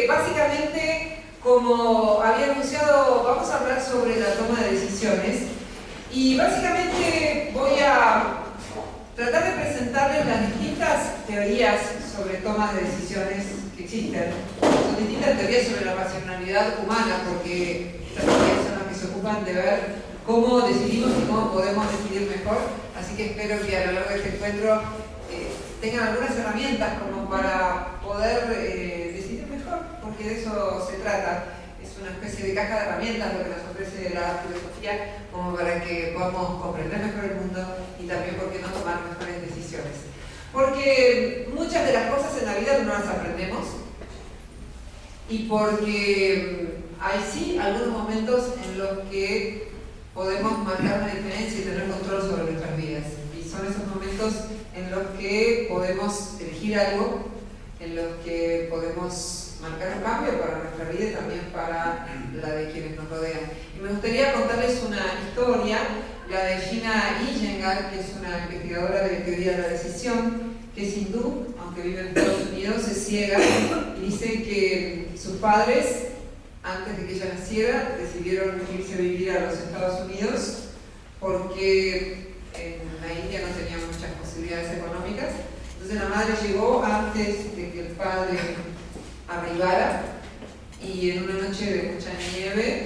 básicamente, como había anunciado, vamos a hablar sobre la toma de decisiones y básicamente voy a tratar de presentarles las distintas teorías sobre tomas de decisiones que existen. Son distintas teorías sobre la racionalidad humana, porque estas teorías son las que se ocupan de ver cómo decidimos y cómo podemos decidir mejor. Así que espero que a lo largo de este encuentro tengan algunas herramientas como para poder decidir mejor, porque de eso se trata. Es una especie de caja de herramientas lo que nos ofrece la filosofía, como para que podamos comprender mejor el mundo y también, ¿por qué no, tomar mejores decisiones? Porque muchas de las cosas en la vida no las aprendemos y porque hay sí algunos momentos en los que podemos marcar una diferencia y tener control sobre nuestras vidas. Y son esos momentos en los que podemos elegir algo, en los que podemos marcar un cambio para nuestra vida y también para la de quienes nos rodean. Y me gustaría contarles una historia, la de Gina Iyengar, que es una investigadora de teoría de la decisión, que es hindú, aunque vive en Estados Unidos, es ciega, y dice que sus padres, antes de que ella naciera, decidieron irse a vivir a los Estados Unidos porque en la India no tenían muchas posibilidades económicas. Entonces la madre llegó antes de que el padre arribara, y en una noche de mucha nieve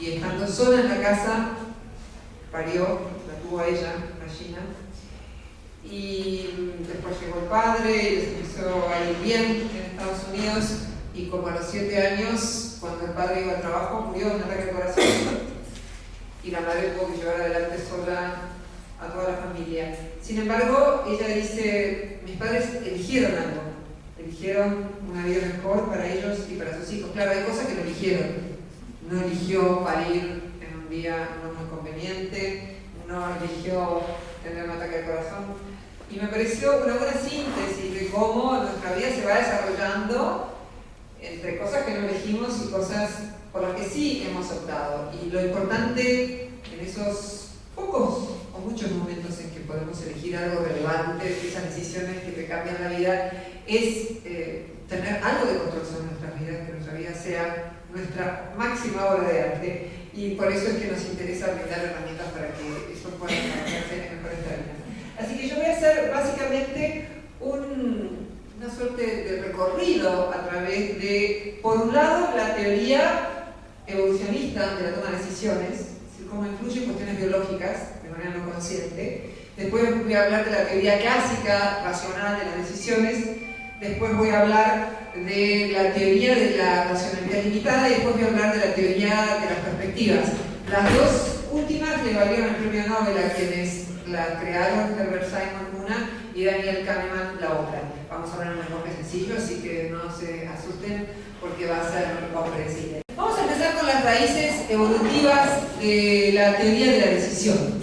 y estando sola en la casa parió, la tuvo a ella, a Gina, y después llegó el padre y les empezó a ir bien en Estados Unidos, y como a los 7 años, cuando el padre iba al trabajo, murió de un ataque al corazón y la madre tuvo que llevar adelante sola a toda la familia. Sin embargo, ella dice, mis padres eligieron algo, eligieron una vida mejor para ellos y para sus hijos. Claro, hay cosas que no eligieron. No eligió parir en un día no muy conveniente, no eligió tener un ataque al corazón. Y me pareció una buena síntesis de cómo nuestra vida se va desarrollando entre cosas que no elegimos y cosas por las que sí hemos optado. Y lo importante en esos pocos o muchos momentos en que podemos elegir algo relevante, esas decisiones que te cambian la vida, es tener algo de control sobre nuestras vidas, que nuestra vida sea nuestra máxima obra de arte, y por eso es que nos interesa brindar herramientas para que eso pueda desarrollarse en mejores términos. Así que yo voy a hacer básicamente una suerte de recorrido a través de, por un lado, la teoría evolucionista de la toma de decisiones, es decir, cómo influyen cuestiones biológicas de manera no consciente. Después voy a hablar de la teoría clásica, racional de las decisiones. Después voy a hablar de la teoría de la racionalidad limitada y después voy a hablar de la teoría de las perspectivas. Las dos últimas le valieron el premio Nobel a quienes la crearon, Herbert Simon una y Daniel Kahneman la otra. Vamos a hablar en un lenguaje sencillo, así que no se asusten porque va a ser comprensible. Vamos a empezar con las raíces evolutivas de la teoría de la decisión,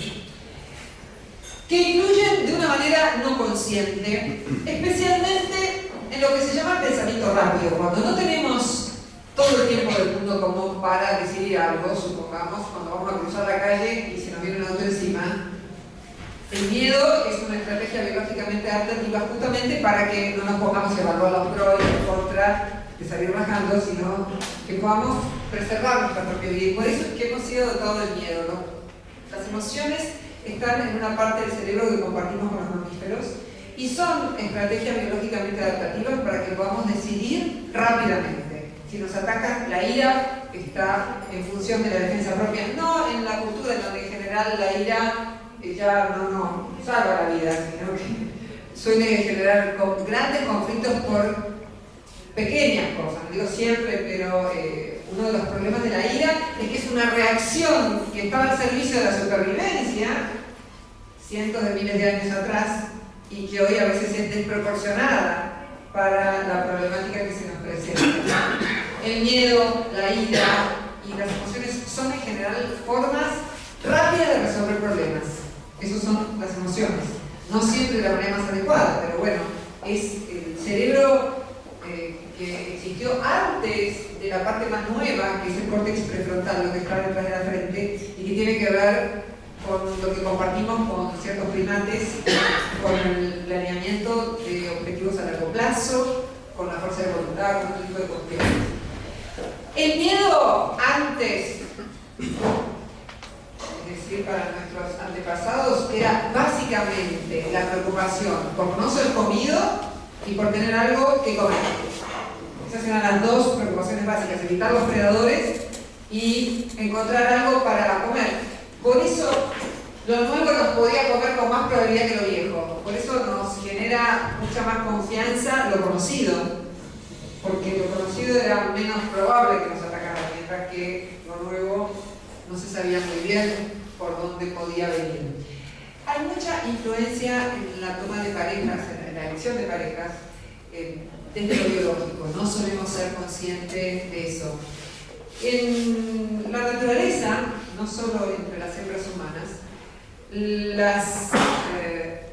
que influyen de una manera no consciente, especialmente en lo que se llama el pensamiento rápido. Cuando no tenemos todo el tiempo del mundo común para decidir algo, supongamos, cuando vamos a cruzar la calle y se nos viene un auto encima, el miedo es una estrategia biológicamente adaptativa justamente para que no nos pongamos a evaluar los pros y los contras de salir rajando, sino que podamos preservar nuestra propia vida. Y por eso es que hemos sido dotados del miedo, ¿no? Las emociones están en una parte del cerebro que compartimos con los mamíferos y son estrategias biológicamente adaptativas para que podamos decidir rápidamente. Si nos atacan, la ira está en función de la defensa propia, no en la cultura en donde en general la ira ya no salva la vida, sino que suele generar grandes conflictos por pequeñas cosas. No digo siempre, pero uno de los problemas de la ira es que es una reacción que estaba al servicio de la supervivencia cientos de miles de años atrás y que hoy a veces es desproporcionada para la problemática que se nos presenta. El miedo, la ira y las emociones son en general formas rápidas de resolver problemas. Esas son las emociones. No siempre de la manera más adecuada, pero bueno, es el cerebro que existió antes de la parte más nueva, que es el córtex prefrontal, lo que está detrás de la frente, y que tiene que ver con lo que compartimos con ciertos primates, con el planeamiento de objetivos a largo plazo, con la fuerza fuerza de voluntad, con otro tipo de cuestiones. El miedo antes, es decir, para nuestros antepasados, era básicamente la preocupación por no ser comido y por tener algo que comer. Esas eran las dos preocupaciones básicas: evitar los predadores y encontrar algo para comer. Por eso lo nuevo nos podía comer con más probabilidad que lo viejo. Por eso nos genera mucha más confianza lo conocido, porque lo conocido era menos probable que nos atacara, mientras que lo nuevo no se sabía muy bien por dónde podía venir. Hay mucha influencia en la toma de parejas, en la elección de parejas, desde lo biológico. No solemos ser conscientes de eso. En la naturaleza, no solo entre las hembras humanas, las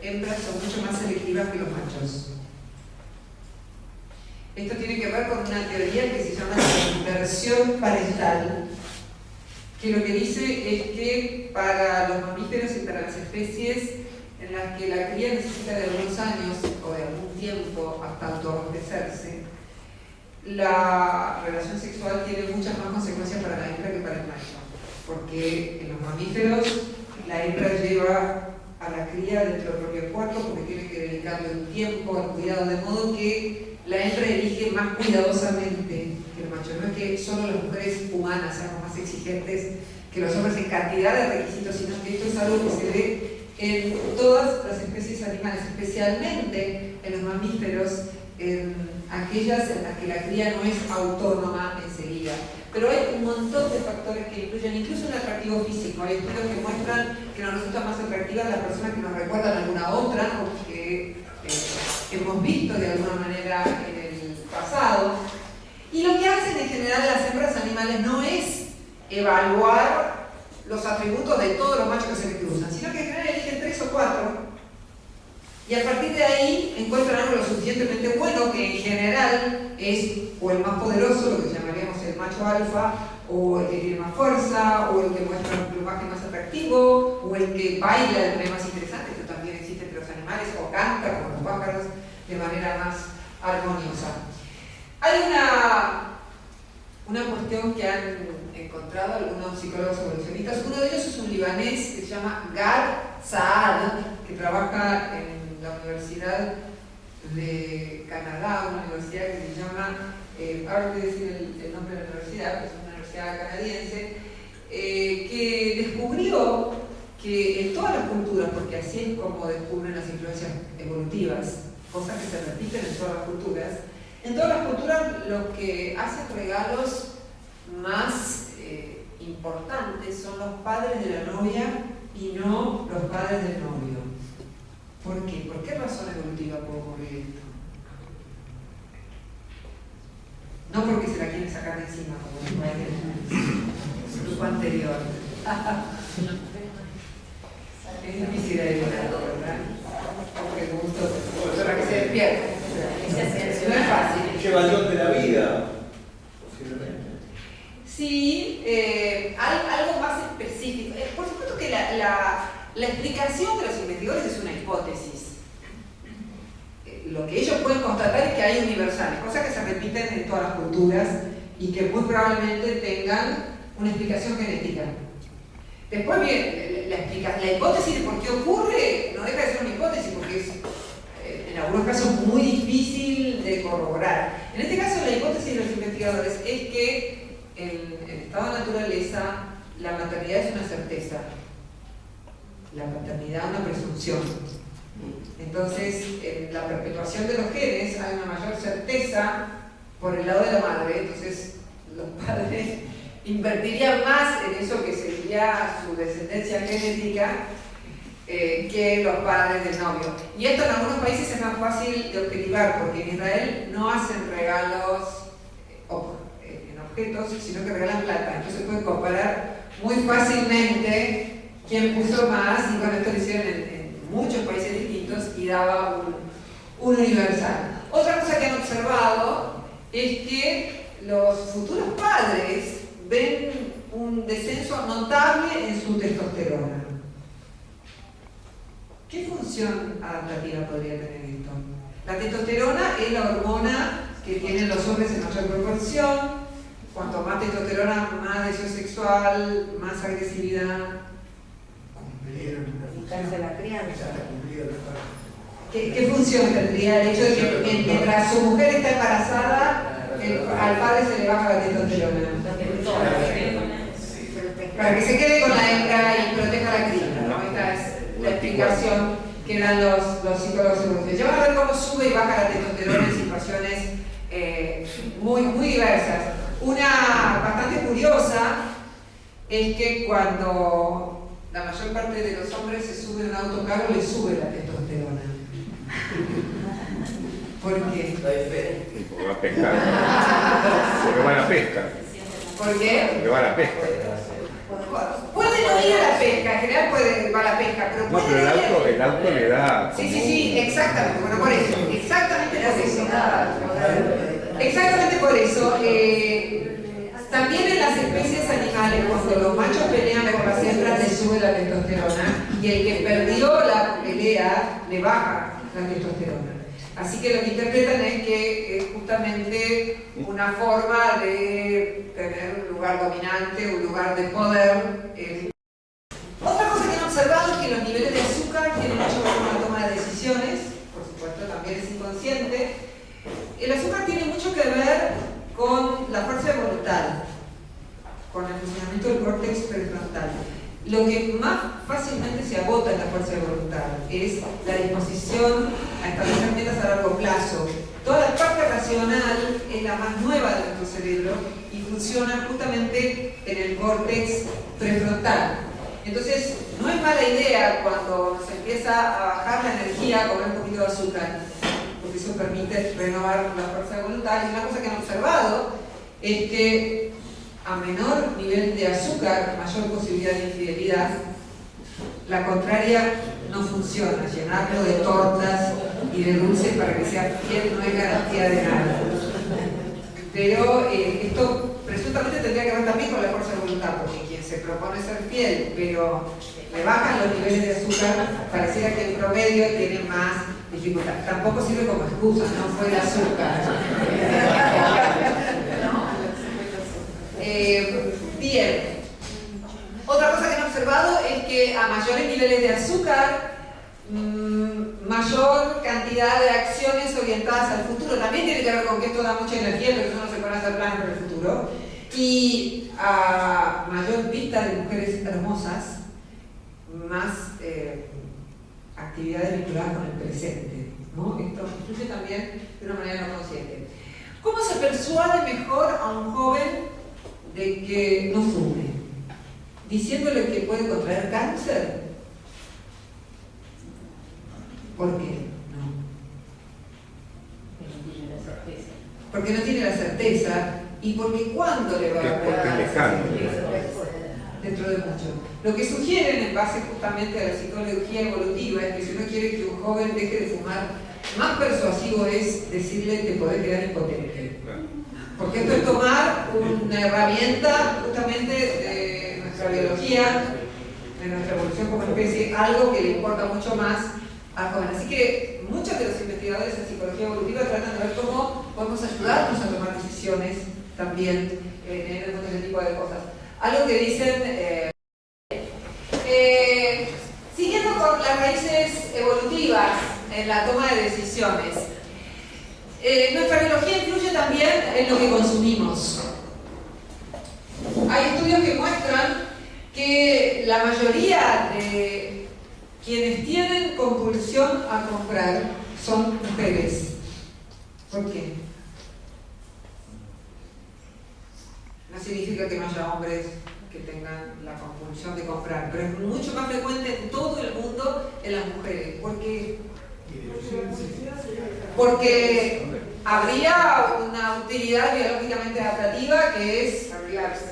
hembras son mucho más selectivas que los machos. Esto tiene que ver con una teoría que se llama la inversión parental, que lo que dice es que para los mamíferos y para las especies en las que la cría necesita de algunos años o de algún tiempo hasta autoabastecerse, la relación sexual tiene muchas más consecuencias para la hembra que para el macho, porque en los mamíferos la hembra lleva a la cría dentro del propio cuerpo porque tiene que dedicarle un tiempo al cuidado, de modo que la hembra elige más cuidadosamente que el macho. No es que solo las mujeres humanas seamos más exigentes que los hombres en cantidad de requisitos, sino que esto es algo que se ve en todas las especies animales, especialmente en los mamíferos, en aquellas en las que la cría no es autónoma enseguida. Pero hay un montón de factores que influyen, incluso en el atractivo físico. Hay estudios que muestran que nos resultan más atractivas las personas que nos recuerdan a alguna otra o que hemos visto de alguna manera en el pasado. Y lo que hacen en general las hembras animales no es evaluar los atributos de todos los machos que se les cruzan, sino que en general eligen 3 o 4 y a partir de ahí encuentran algo lo suficientemente bueno, que en general es o el más poderoso, lo que llamaríamos el macho alfa, o el que tiene más fuerza, o el que muestra un plumaje más atractivo, o el que baila de manera más interesante. Esto también existe entre los animales, o canta como los pájaros de manera más armoniosa. Hay una cuestión que han encontrado algunos psicólogos evolucionistas. Uno de ellos es un libanés que se llama Gad Saad, que trabaja en la Universidad de Canadá, una universidad que se llama, ahora voy a decir el nombre de la universidad, que es una universidad canadiense, que descubrió que en todas las culturas, porque así es como descubren las influencias evolutivas, cosas que se repiten en todas las culturas, en todas las culturas los que hacen regalos más importantes son los padres de la novia y no los padres del novio. ¿Por qué? ¿Por qué razón evolutiva puede ocurrir esto? No porque se la quieren sacar de encima, como dijo el grupo anterior. Es difícil de decorar, ¿verdad? Porque el gusto para que se despierte. No es fácil. Lleva el don de la vida, posiblemente. Sí, algo más específico. Por supuesto que la explicación de los investigadores es una hipótesis. Lo que ellos pueden constatar es que hay universales, cosas que se repiten en todas las culturas y que muy probablemente tengan una explicación genética. Después bien, la hipótesis de por qué ocurre no deja de ser una hipótesis porque es en algunos casos muy difícil de corroborar. En este caso la hipótesis de los investigadores es que en estado de naturaleza la maternidad es una certeza, la paternidad una presunción. Entonces, en la perpetuación de los genes hay una mayor certeza por el lado de la madre, entonces los padres invertirían más en eso que sería su descendencia genética que los padres del novio. Y esto en algunos países es más fácil de objetivar, porque en Israel no hacen regalos en objetos, sino que regalan plata. Entonces pueden comparar muy fácilmente quién puso más, y bueno, esto lo hicieron en muchos países distintos y daba un universal. Otra cosa que han observado es que los futuros padres ven un descenso notable en su testosterona. ¿Qué función adaptativa podría tener esto? La testosterona es la hormona que tienen los hombres en mayor proporción. Cuanto más testosterona, más deseo sexual, más agresividad. La crianza. ¿Qué función tendría el hecho de que mientras su mujer está embarazada, al padre se le baja la testosterona? Para que se quede con la hembra y proteja la cría, ¿no? Esta es la explicación que dan los psicólogos evolutivos. Ya van a ver cómo sube y baja la testosterona en situaciones muy diversas. Una bastante curiosa es que cuando la mayor parte de los hombres se suben a un autocarro, les sube la testosterona. ¿Por qué? Porque va a pescar. Porque van a pesca. ¿Por qué? Porque van a pesca. Puede no ir a la pesca, en general va a la pesca, pero No, puede pero ir. el auto le da. Sí, exactamente. Bueno, por eso, exactamente por eso. Exactamente por eso. También en las especies animales, cuando los machos pelean por las hembras, les sube la testosterona y el que perdió la pelea le baja la testosterona. Así que lo que interpretan es que es justamente una forma de tener un lugar dominante, un lugar de poder. Otra cosa que han observado es que los niveles de azúcar tienen mucho que ver con la toma de decisiones, por supuesto también es inconsciente. El azúcar tiene mucho que ver con la fuerza de voluntad, con el funcionamiento del córtex prefrontal. Lo que más fácilmente se agota en la fuerza de voluntad es la disposición a establecer metas a largo plazo. Toda la parte racional es la más nueva de nuestro cerebro y funciona justamente en el córtex prefrontal. Entonces, no es mala idea cuando nos empieza a bajar la energía comer un poquito de azúcar, porque eso permite renovar la fuerza de voluntad. Y una cosa que han observado es que a menor nivel de azúcar, mayor posibilidad de infidelidad. La contraria no funciona. Llenarlo de tortas y de dulces para que sea fiel no es garantía de nada. Pero esto presuntamente tendría que ver también con la fuerza de voluntad, porque quien se propone ser fiel, pero le bajan los niveles de azúcar, pareciera que en promedio tiene más dificultad. Tampoco sirve como excusa, no fue el azúcar. Bien. Otra cosa que han observado es que a mayores niveles de azúcar, mayor cantidad de acciones orientadas al futuro. También tiene que ver con que esto da mucha energía, pero uno se pone a hacer planes para el futuro. Y a mayor vista de mujeres hermosas, más actividades vinculadas con el presente, ¿no? Esto influye también de una manera no consciente. ¿Cómo se persuade mejor a un joven de que no fume? Diciéndole que puede contraer cáncer. ¿Por qué? No. Porque no tiene la certeza y porque cuándo le va a dar dentro de mucho. Lo que sugieren en base justamente a la psicología evolutiva es que si uno quiere que un joven deje de fumar, más persuasivo es decirle que puede quedar impotente. Porque esto es tomar una herramienta justamente de nuestra biología, de nuestra evolución como especie, algo que le importa mucho más al joven. Así que muchos de los investigadores en psicología evolutiva tratan de ver cómo podemos ayudarnos a tomar decisiones también en ese tipo de cosas. Algo que dicen, siguiendo con las raíces evolutivas en la toma de decisiones, nuestra biología influye también en lo que consumimos. Hay estudios que muestran que la mayoría de quienes tienen compulsión a comprar son mujeres. ¿Por qué? No significa que no haya hombres que tengan la compulsión de comprar, pero es mucho más frecuente en todo el mundo en las mujeres. Porque habría una utilidad biológicamente adaptativa que es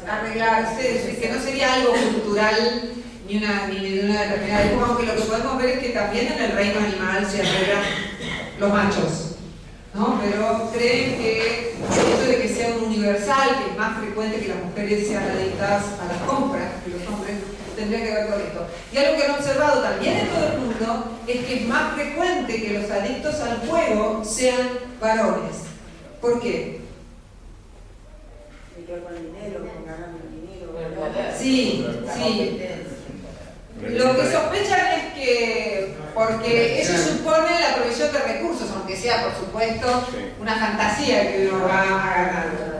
arreglarse, es decir, que no sería algo cultural ni de una determinada época, aunque lo que podemos ver es que también en el reino animal se arreglan los machos, ¿no? Pero creen que el hecho de que sea un universal, que es más frecuente que las mujeres sean adictas a las compras que los hombres, tendría que ver con esto. Y algo que han observado también en todo el mundo es que es más frecuente que los adictos al juego sean varones. ¿Por qué? Tiene que ver con el dinero, con ganar dinero. El poder. Sí, sí. Lo que sospechan es que, porque eso supone la provisión de recursos, aunque sea, por supuesto, una fantasía que uno va a ganar.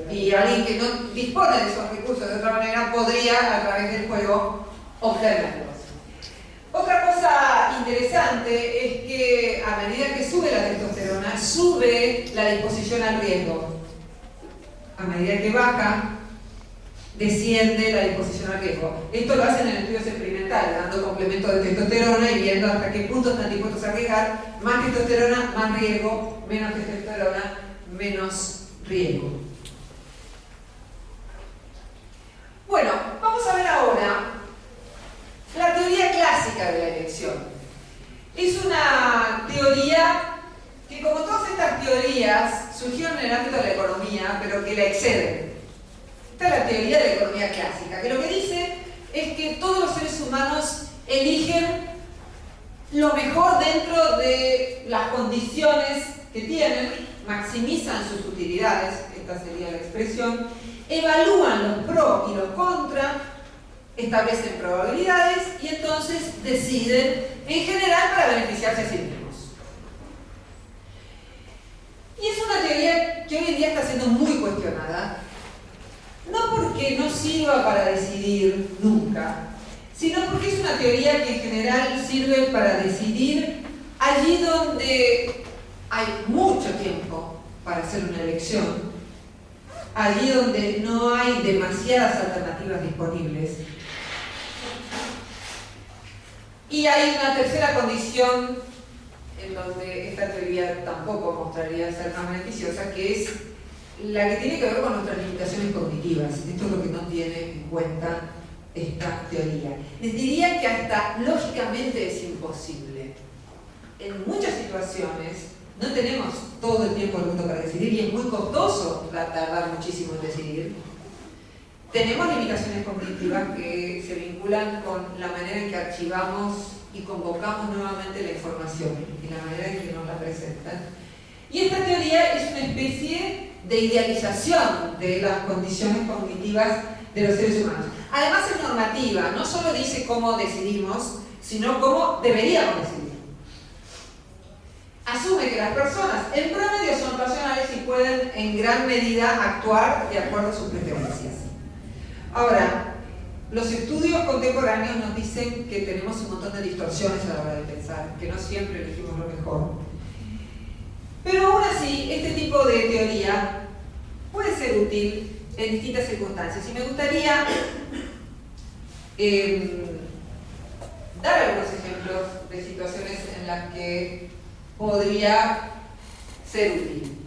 Y alguien que no dispone de esos recursos de otra manera podría, a través del juego, obtenerlos. Otra cosa interesante es que a medida que sube la testosterona, sube la disposición al riesgo. A medida que baja, desciende la disposición al riesgo. Esto lo hacen en estudios experimentales, dando complemento de testosterona y viendo hasta qué punto están dispuestos a arriesgar. Más testosterona, más riesgo; menos testosterona, menos riesgo. Bueno, vamos a ver ahora la teoría clásica de la elección. Es una teoría que, como todas estas teorías, surgieron en el ámbito de la economía, pero que la exceden. Esta es la teoría de la economía clásica, que lo que dice es que todos los seres humanos eligen lo mejor dentro de las condiciones que tienen, maximizan sus utilidades, esta sería la expresión, evalúan los pros y los contras, establecen probabilidades y entonces deciden, en general, para beneficiarse a sí mismos. Y es una teoría que hoy en día está siendo muy cuestionada, no porque no sirva para decidir nunca, sino porque es una teoría que en general sirve para decidir allí donde hay mucho tiempo para hacer una elección, allí donde no hay demasiadas alternativas disponibles. Y hay una tercera condición en donde esta teoría tampoco mostraría ser más beneficiosa, que es la que tiene que ver con nuestras limitaciones cognitivas. Esto es lo que no tiene en cuenta esta teoría. Les diría que hasta lógicamente es imposible. En muchas situaciones no tenemos todo el tiempo del mundo para decidir y es muy costoso tardar muchísimo en decidir. Tenemos limitaciones cognitivas que se vinculan con la manera en que archivamos y convocamos nuevamente la información y la manera en que nos la presentan. Y esta teoría es una especie de idealización de las condiciones cognitivas de los seres humanos. Además es normativa, no solo dice cómo decidimos, sino cómo deberíamos decidir. Asume que las personas en promedio son racionales y pueden en gran medida actuar de acuerdo a sus preferencias. Ahora, los estudios contemporáneos nos dicen que tenemos un montón de distorsiones a la hora de pensar, que no siempre elegimos lo mejor. Pero aún así, este tipo de teoría puede ser útil en distintas circunstancias. Y me gustaría dar algunos ejemplos de situaciones en las que podría ser útil.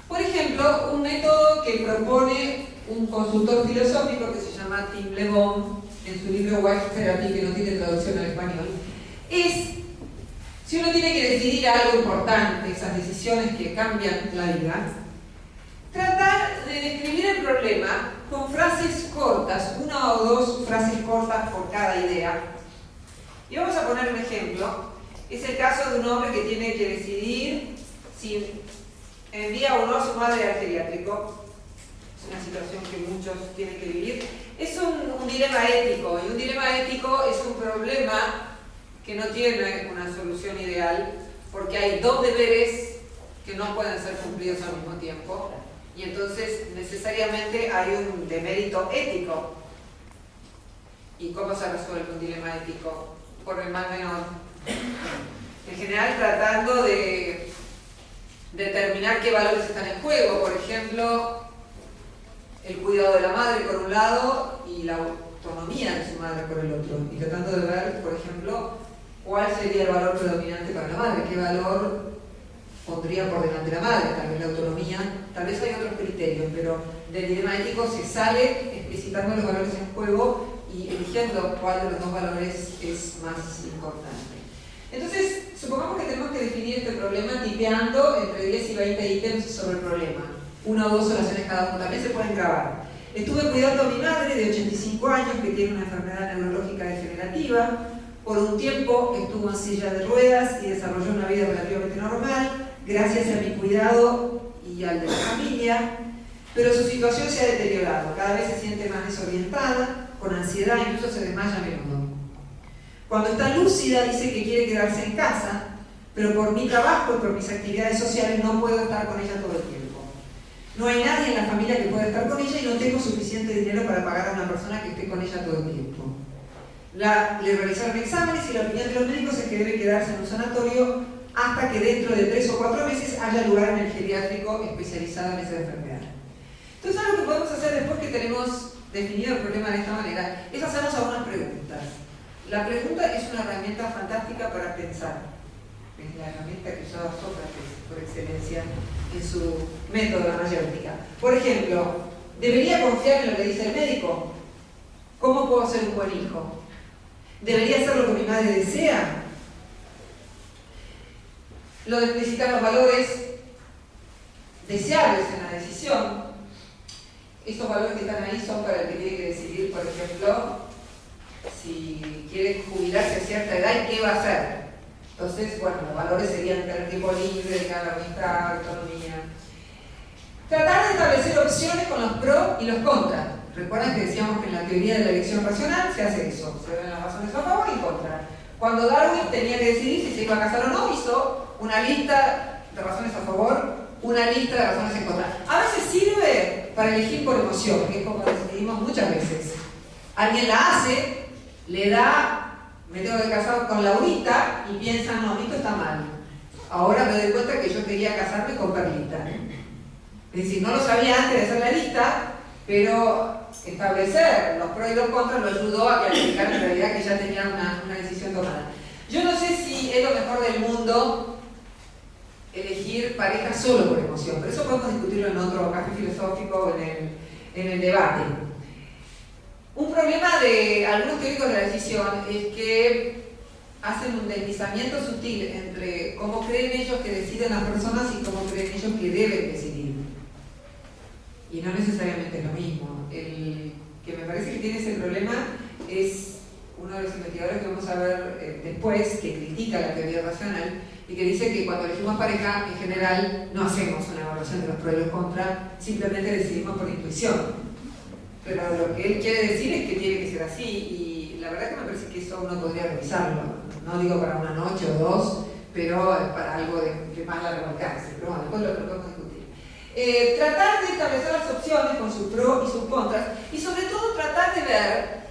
Por ejemplo, un método que propone un consultor filosófico que se llama Tim Le Bon en su libro Wife Therapy, que no tiene traducción al español, es, si uno tiene que decidir algo importante, esas decisiones que cambian la vida, tratar de describir el problema con frases cortas, una o dos frases cortas por cada idea. Y vamos a poner un ejemplo. Es el caso de un hombre que tiene que decidir si envía o no a su madre al geriátrico. Es una situación que muchos tienen que vivir. Es un dilema ético, y un dilema ético es un problema que no tiene una solución ideal, porque hay dos deberes que no pueden ser cumplidos al mismo tiempo, y entonces necesariamente hay un demérito ético. ¿Y cómo se resuelve un dilema ético? Por el mal menor. En general tratando de determinar qué valores están en juego, por ejemplo, el cuidado de la madre por un lado y la autonomía de su madre por el otro, y tratando de ver, por ejemplo, cuál sería el valor predominante para la madre, qué valor pondría por delante la madre, tal vez la autonomía, tal vez hay otros criterios, pero del dilema ético se sale explicitando los valores en juego y eligiendo cuál de los dos valores es más importante. Entonces, supongamos que tenemos que definir este problema tipeando entre 10 y 20 ítems sobre el problema. Una o dos oraciones cada uno, también se pueden grabar. Estuve cuidando a mi madre de 85 años que tiene una enfermedad neurológica degenerativa. Por un tiempo estuvo en silla de ruedas y desarrolló una vida relativamente normal. gracias a mi cuidado y al de la familia, pero su situación se ha deteriorado. Cada vez se siente más desorientada, con ansiedad, incluso se desmaya a menudo. Cuando está lúcida dice que quiere quedarse en casa, pero por mi trabajo y por mis actividades sociales no puedo estar con ella todo el tiempo. No hay nadie en la familia que pueda estar con ella y no tengo suficiente dinero para pagar a una persona que esté con ella todo el tiempo. Le realizaron exámenes y la opinión de los médicos es que debe quedarse en un sanatorio hasta que dentro de 3 o 4 meses haya lugar en el geriátrico especializado en esa enfermedad. Entonces, algo que podemos hacer después que tenemos definido el problema de esta manera es hacernos algunas preguntas. La pregunta es una herramienta fantástica para pensar. Es la herramienta que usaba Sócrates por excelencia en su método de la mayéutica. Por ejemplo, ¿debería confiar en lo que dice el médico? ¿Cómo puedo ser un buen hijo? ¿Debería hacer lo que mi madre desea? Lo de explicitar los valores deseables en la decisión. Estos valores que están ahí son para el que tiene que decidir, por ejemplo, si quiere jubilarse a cierta edad y qué va a hacer. Entonces, bueno, los valores serían tener tiempo libre, dedicar a la amistad, autonomía. Tratar de establecer opciones con los pros y los contras. Recuerden que decíamos que en la teoría de la elección racional se hace eso, se ven las razones a favor y en contra. Cuando Darwin tenía que decidir si se iba a casar o no, hizo una lista de razones a favor, una lista de razones en contra. A veces sirve para elegir por emoción, que es como decidimos muchas veces. Alguien la hace, le da, me tengo que casar con Laurita y piensa, no, esto está mal. Ahora me doy cuenta que yo quería casarme con Perlita. Es decir, no lo sabía antes de hacer la lista, pero establecer los pros y los contras lo ayudó a clarificar en realidad que ya tenía una decisión tomada. Yo no sé si es lo mejor del mundo elegir pareja solo por emoción, pero eso podemos discutirlo en otro café filosófico o en el debate. Un problema de algunos teóricos de la decisión es que hacen un deslizamiento sutil entre cómo creen ellos que deciden las personas y cómo creen ellos que deben decidir. Y no necesariamente es lo mismo. El que me parece que tiene ese problema es uno de los investigadores que vamos a ver después, que critica la teoría racional y que dice que cuando elegimos pareja, en general, no hacemos una evaluación de los pros y los contras, simplemente decidimos por intuición. Pero lo que él quiere decir es que tiene que ser así, y la verdad que me parece que eso uno podría revisarlo. No digo para una noche o dos, pero para algo de más largo alcance. Pero bueno, después lo podemos discutir. Tratar de establecer las opciones con sus pros y sus contras, y sobre todo tratar de ver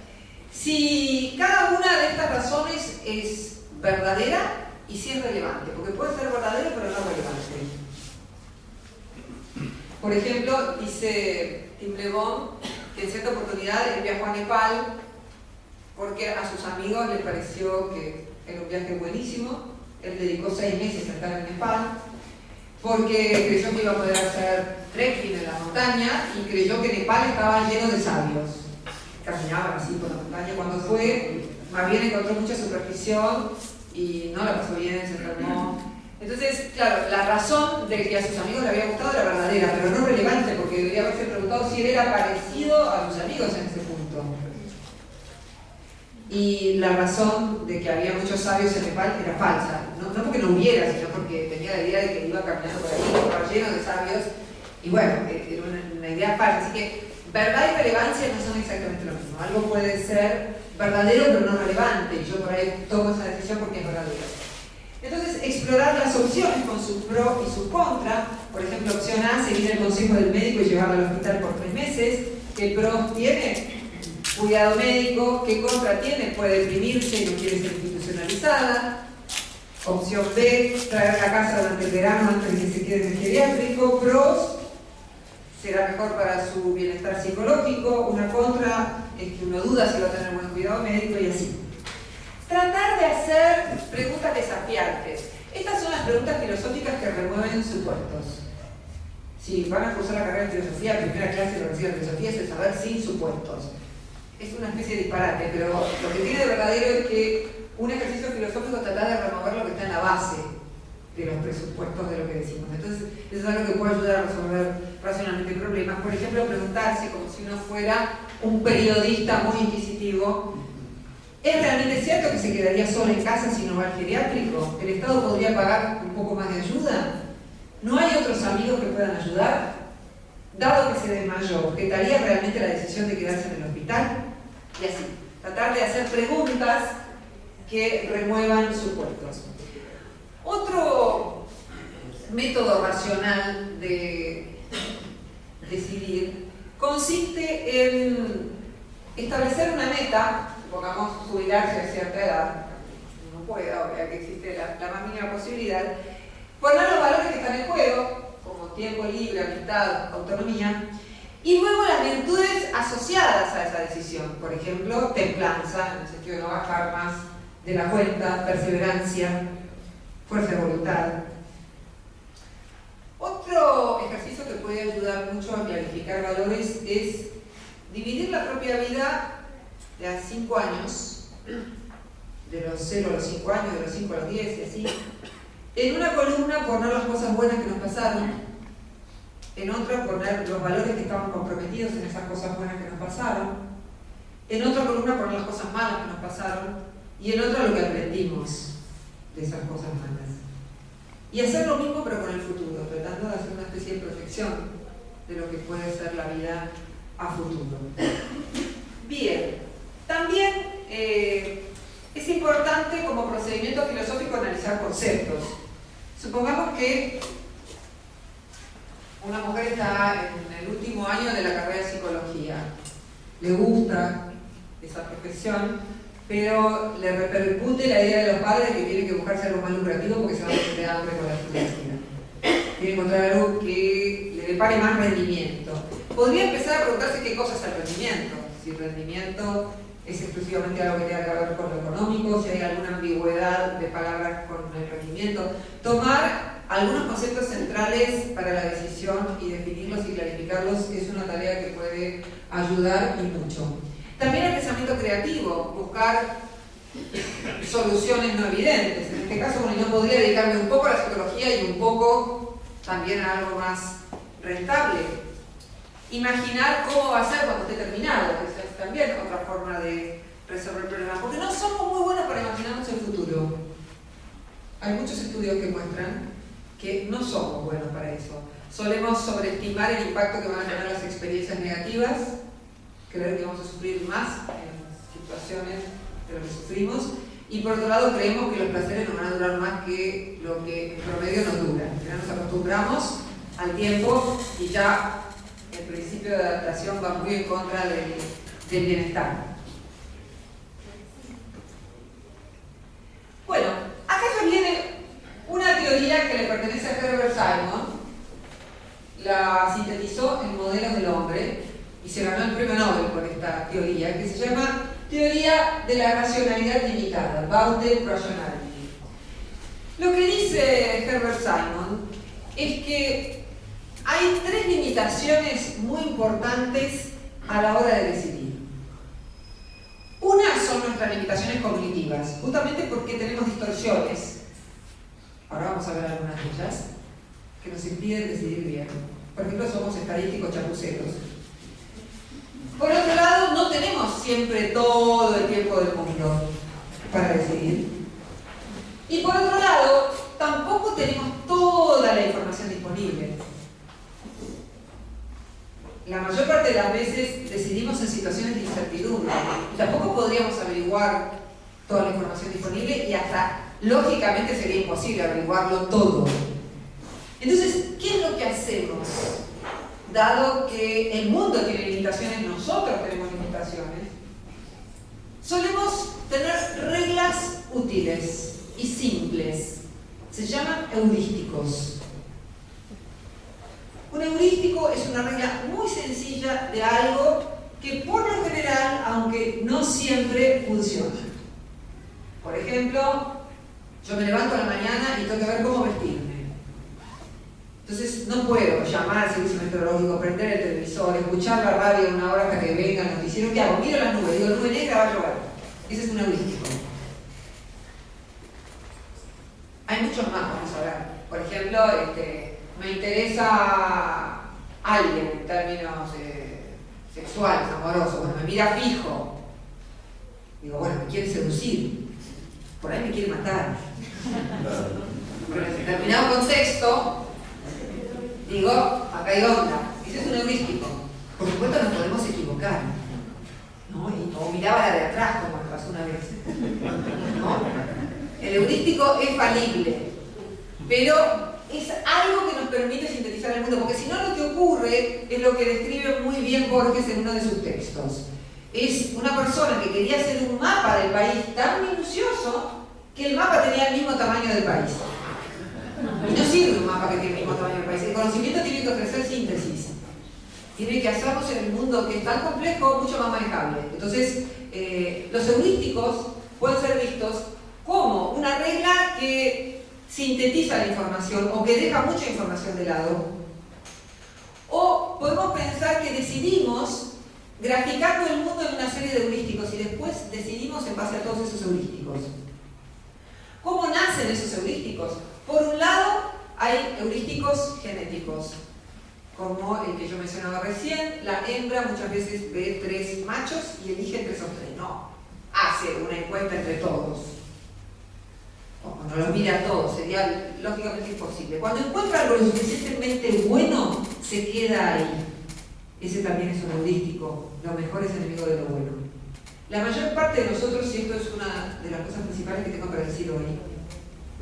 si cada una de estas razones es verdadera y si es relevante, porque puede ser verdadero pero no relevante. Por ejemplo, dice Tim Le Bon que en cierta oportunidad él viajó a Nepal porque a sus amigos les pareció que era un viaje buenísimo. Él dedicó 6 meses a estar en Nepal porque creyó que iba a poder hacer trekking en la montaña y creyó que Nepal estaba lleno de sabios. Caminaban así por la montaña. Cuando fue, más bien encontró mucha superstición y no la pasó bien, se enfermó. Entonces, claro, la razón de que a sus amigos le había gustado era verdadera, pero no relevante, porque debería haberse preguntado si él era parecido a sus amigos en ese punto. Y la razón de que había muchos sabios en Nepal era falsa, no porque no hubiera, sino porque tenía la idea de que iba caminando por ahí, estaba lleno de sabios, y bueno, era una idea falsa. Así que verdad y relevancia no son exactamente lo mismo. Algo puede ser verdadero pero no relevante, y yo por ahí tomo esa decisión porque es verdadero. Entonces, explorar las opciones con sus pros y sus contras. Por ejemplo, opción A, seguir el consejo del médico y llevarlo al hospital por 3 meses. ¿Qué pros tiene? Cuidado médico. ¿Qué contra tiene? Puede deprimirse y no quiere ser institucionalizada. Opción B, traerla a casa durante el verano antes de que se quede en el geriátrico. Pros, será mejor para su bienestar psicológico. Una contra es que uno duda si va a tener buen cuidado médico y así. Tratar de hacer preguntas desafiantes. Estas son las preguntas filosóficas que remueven supuestos. Si van a cursar la carrera de filosofía, primera clase de la Universidad de Filosofía es el saber sin supuestos. Es una especie de disparate, pero lo que tiene de verdadero es que un ejercicio filosófico trata de remover lo que está en la base de los presupuestos de lo que decimos. Entonces, eso es algo que puede ayudar a resolver racionalmente problemas. Por ejemplo, preguntarse, como si uno fuera un periodista muy inquisitivo, ¿es realmente cierto que se quedaría sola en casa si no va al geriátrico? ¿El Estado podría pagar un poco más de ayuda? ¿No hay otros amigos que puedan ayudar? Dado que se desmayó, ¿objetaría realmente la decisión de quedarse en el hospital? Y así, tratar de hacer preguntas que remuevan supuestos. Otro método racional de decidir consiste en establecer una meta, supongamos jubilarse a cierta edad, no puede, obvio que existe la más mínima posibilidad, poner los valores que están en juego, como tiempo libre, amistad, autonomía, y luego las virtudes asociadas a esa decisión, por ejemplo, templanza, en el sentido de no bajar más de la cuenta, perseverancia, fuerza de voluntad. Otro ejercicio que puede ayudar mucho a clarificar valores es dividir la propia vida de a 5 años, de los 0 a los 5 años, de los 5 a los 10 y así, en una columna poner las cosas buenas que nos pasaron, en otra poner los valores que estaban comprometidos en esas cosas buenas que nos pasaron, en otra columna poner las cosas malas que nos pasaron y en otra lo que aprendimos de esas cosas malas. Y hacer lo mismo pero con el futuro, tratando de hacer una especie de proyección de lo que puede ser la vida a futuro. Bien, también es importante como procedimiento filosófico analizar conceptos. Supongamos que una mujer está en el último año de la carrera de psicología, le gusta esa profesión, pero le repercute la idea de los padres que tienen que buscarse algo más lucrativo porque se van a morir de hambre con la psicología. Tiene que encontrar algo que le depare más rendimiento. Podría empezar a preguntarse qué cosa es el rendimiento. Si el rendimiento es exclusivamente algo que tenga que ver con lo económico, si hay alguna ambigüedad de palabras con el rendimiento. Tomar algunos conceptos centrales para la decisión y definirlos y clarificarlos es una tarea que puede ayudar y mucho. También el pensamiento creativo, buscar soluciones no evidentes. En este caso, bueno, yo podría dedicarme un poco a la psicología y un poco también a algo más rentable. Imaginar cómo va a ser cuando esté terminado, que es también otra forma de resolver problemas, porque no somos muy buenos para imaginarnos el futuro. Hay muchos estudios que muestran que no somos buenos para eso. Solemos sobreestimar el impacto que van a tener las experiencias negativas, creer que vamos a sufrir más en situaciones de lo que sufrimos, y por otro lado creemos que los placeres nos van a durar más que lo que en promedio nos dura. Ya nos acostumbramos al tiempo y ya el principio de adaptación va muy en contra del bienestar. Bueno, acá ya viene una teoría que le pertenece a Herbert Simon, la sintetizó en Modelos del Hombre y se ganó el premio Nobel por esta teoría, que se llama Teoría de la Racionalidad Limitada, Bounded Rationality. Lo que dice Herbert Simon es que hay 3 limitaciones muy importantes a la hora de decidir. Una son nuestras limitaciones cognitivas, justamente porque tenemos distorsiones, ahora vamos a ver algunas de ellas, que nos impiden decidir bien. Por ejemplo, somos estadísticos chapuceros. Por otro lado, no tenemos siempre todo el tiempo del mundo para decidir. Y por otro lado, tampoco tenemos toda la información disponible. La mayor parte de las veces decidimos en situaciones de incertidumbre y tampoco podríamos averiguar toda la información disponible y hasta lógicamente sería imposible averiguarlo todo. Entonces, ¿qué es lo que hacemos? Dado que el mundo tiene limitaciones, nosotros tenemos limitaciones, solemos tener reglas útiles y simples. Se llaman heurísticos. Un heurístico es una regla muy sencilla de algo que por lo general, aunque no siempre, funciona. Por ejemplo, yo me levanto a la mañana y tengo que ver cómo vestirme. Entonces no puedo llamar al servicio meteorológico, prender el televisor, escuchar la radio una hora hasta que venga el noticiero. ¿Qué hago? Miro las nubes, digo, nube negra, va a llover. Ese es un heurístico. Hay muchos más, vamos a ver. Por ejemplo, me interesa alguien en términos sexuales, amorosos. Bueno, me mira fijo. Digo, bueno, me quiere seducir. Por ahí me quiere matar. Pero en determinado contexto, Digo, acá hay onda. Ese es un heurístico. Por supuesto nos podemos equivocar, ¿no? O miraba la de atrás, como me pasó una vez, ¿no? El heurístico es falible, pero es algo que nos permite sintetizar el mundo, porque si no, lo que ocurre es lo que describe muy bien Borges en uno de sus textos. Es una persona que quería hacer un mapa del país tan minucioso que el mapa tenía el mismo tamaño del país. Y no sirve un mapa que tiene el mismo tamaño del país. El conocimiento tiene que ofrecer síntesis. Tiene que hacernos en el mundo que es tan complejo, mucho más manejable. Entonces, los heurísticos pueden ser vistos como una regla que sintetiza la información o que deja mucha información de lado. O podemos pensar que decidimos graficando el mundo en una serie de heurísticos y después decidimos en base a todos esos heurísticos. ¿Cómo nacen esos heurísticos? Por un lado, hay heurísticos genéticos, como el que yo mencionaba recién. La hembra muchas veces ve 3 machos y elige entre esos 3. No, hace una encuesta entre todos. O no los mira a todos, sería lógicamente imposible. Cuando encuentra algo lo suficientemente bueno, se queda ahí. Ese también es un heurístico. Lo mejor es enemigo de lo bueno. La mayor parte de nosotros, y esto es una de las cosas principales que tengo para decir hoy,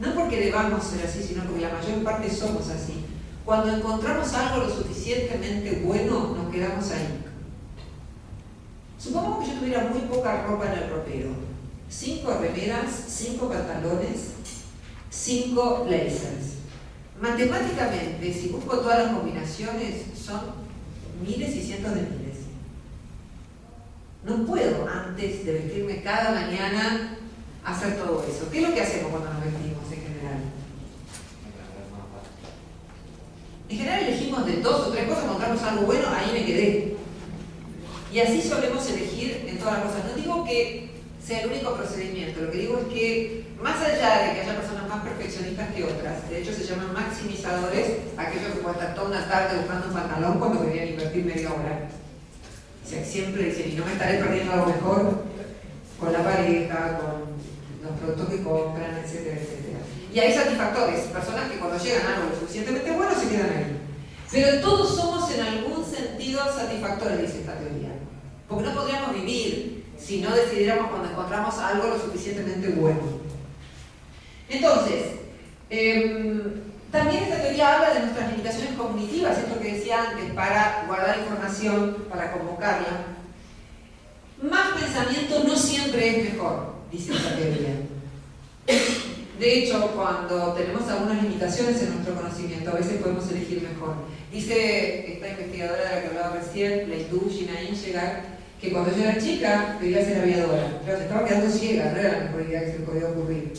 no porque debamos ser así, sino porque la mayor parte somos así. Cuando encontramos algo lo suficientemente bueno, nos quedamos ahí. Supongamos que yo tuviera muy poca ropa en el ropero. 5 remeras, 5 pantalones, 5 blazers. Matemáticamente, si busco todas las combinaciones, son miles y cientos de miles. No puedo, antes de vestirme cada mañana, hacer todo eso. ¿Qué es lo que hacemos cuando nos vestimos en general? En general elegimos de 2 o 3 cosas, encontramos algo bueno, ahí me quedé. Y así solemos elegir en todas las cosas. No digo que sea el único procedimiento, lo que digo es que más allá de que haya personas más perfeccionistas que otras, de hecho se llaman maximizadores, aquellos que pueden estar toda una tarde buscando un pantalón cuando deberían invertir media hora. O sea, siempre dicen, y no me estaré perdiendo algo mejor con la pareja, con los productos que compran, etcétera, etcétera. Y hay satisfactores, personas que cuando llegan a algo lo suficientemente bueno se quedan ahí. Pero todos somos en algún sentido satisfactores, dice esta teoría. Porque no podríamos vivir si no decidiéramos cuando encontramos algo lo suficientemente bueno. Entonces, también esta teoría habla de nuestras limitaciones cognitivas, esto que decía antes, para guardar información, para convocarla. Más pensamiento no siempre es mejor, dice esta teoría. De hecho, cuando tenemos algunas limitaciones en nuestro conocimiento, a veces podemos elegir mejor. Dice esta investigadora de la que hablaba recién, la hindú Gina Inchegar, que cuando yo era chica quería ser aviadora, pero se estaba quedando ciega, no era la mejor idea que se le podía ocurrir.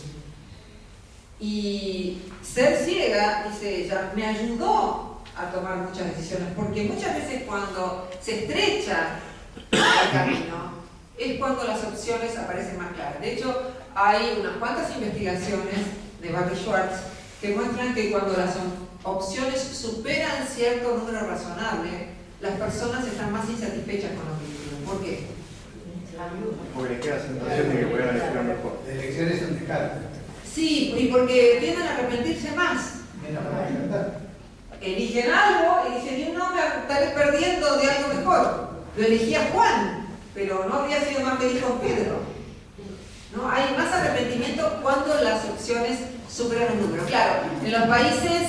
Y ser ciega, dice ella, me ayudó a tomar muchas decisiones, porque muchas veces cuando se estrecha el camino, es cuando las opciones aparecen más claras. De hecho, hay unas cuantas investigaciones de Barry Schwartz que muestran que cuando las opciones superan cierto número razonable, las personas están más insatisfechas con lo que hicieron. ¿Por qué? Porque les queda la sensación de que pueden elegir lo mejor. La elección es un descarte. Sí, y porque tienden a arrepentirse más. Eligen algo y dicen, no, me estaré perdiendo de algo mejor. Lo elegía Juan, pero no habría sido más feliz con Pedro. ¿No? Hay más arrepentimiento cuando las opciones superan un número. Claro, en los países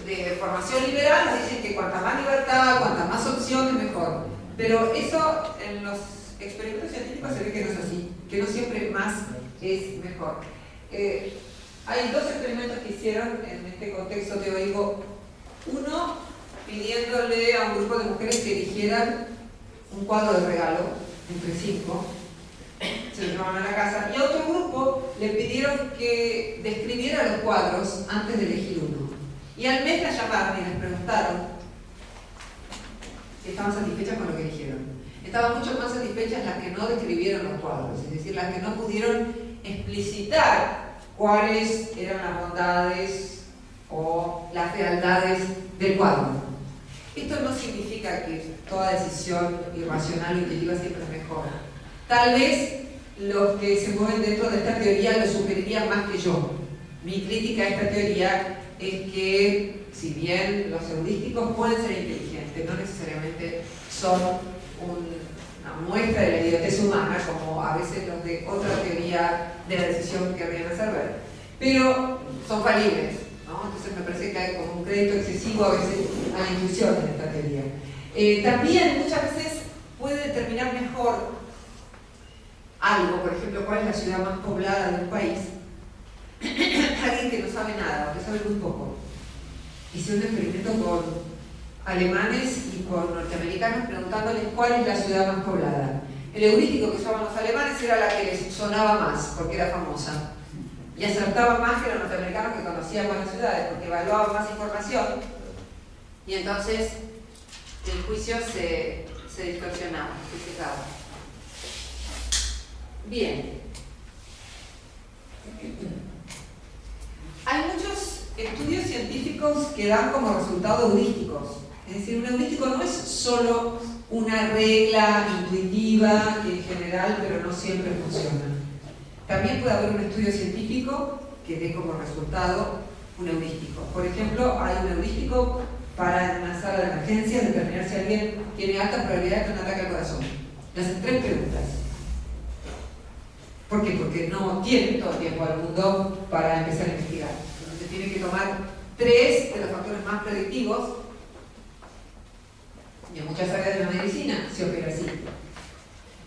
de formación liberal nos dicen que cuanta más libertad, cuanta más opciones, mejor. Pero eso en los experimentos científicos se ve que no es así, que no siempre más es mejor. Hay 2 experimentos que hicieron en este contexto teórico. Uno, pidiéndole a un grupo de mujeres que eligieran un cuadro de regalo entre 5, se lo llevaban a la casa, y a otro grupo le pidieron que describiera los cuadros antes de elegir uno. Y al mes la llamaron y les preguntaron si estaban satisfechas con lo que eligieron. Estaban mucho más satisfechas las que no describieron los cuadros, es decir, las que no pudieron explicitar cuáles eran las bondades o las fealdades del cuadro. Esto no significa que toda decisión irracional o intuitiva siempre es mejor. Tal vez los que se mueven dentro de esta teoría lo sugerirían más que yo. Mi crítica a esta teoría es que si bien los heurísticos pueden ser inteligentes, no necesariamente son una muestra de la idiotez humana, como a veces los de otra teoría de la decisión querrían hacer ver, pero son falibles, ¿no? Entonces me parece que hay como un crédito excesivo a veces a la intuición en esta teoría. También muchas veces puede determinar mejor algo, por ejemplo, cuál es la ciudad más poblada de un país, alguien que no sabe nada, o que sabe muy poco. Hice un experimento con alemanes y con norteamericanos preguntándoles cuál es la ciudad más poblada. El heurístico que usaban los alemanes era la que les sonaba más, porque era famosa. Y acertaban más que los norteamericanos que conocían más las ciudades, porque evaluaban más información. Y entonces el juicio se distorsionaba, se secaba. Bien. Hay muchos estudios científicos que dan como resultado heurísticos. Es decir, un heurístico no es solo una regla intuitiva que en general, pero no siempre funciona. También puede haber un estudio científico que dé como resultado un heurístico. Por ejemplo, hay un heurístico para en una sala de emergencias determinar si alguien tiene altas probabilidades de un ataque al corazón. Le hacen 3 preguntas. ¿Por qué? Porque no tienen todo el tiempo al mundo para empezar a investigar. Entonces tienen que tomar 3 de los factores más predictivos. Y en muchas áreas de la medicina se opera así.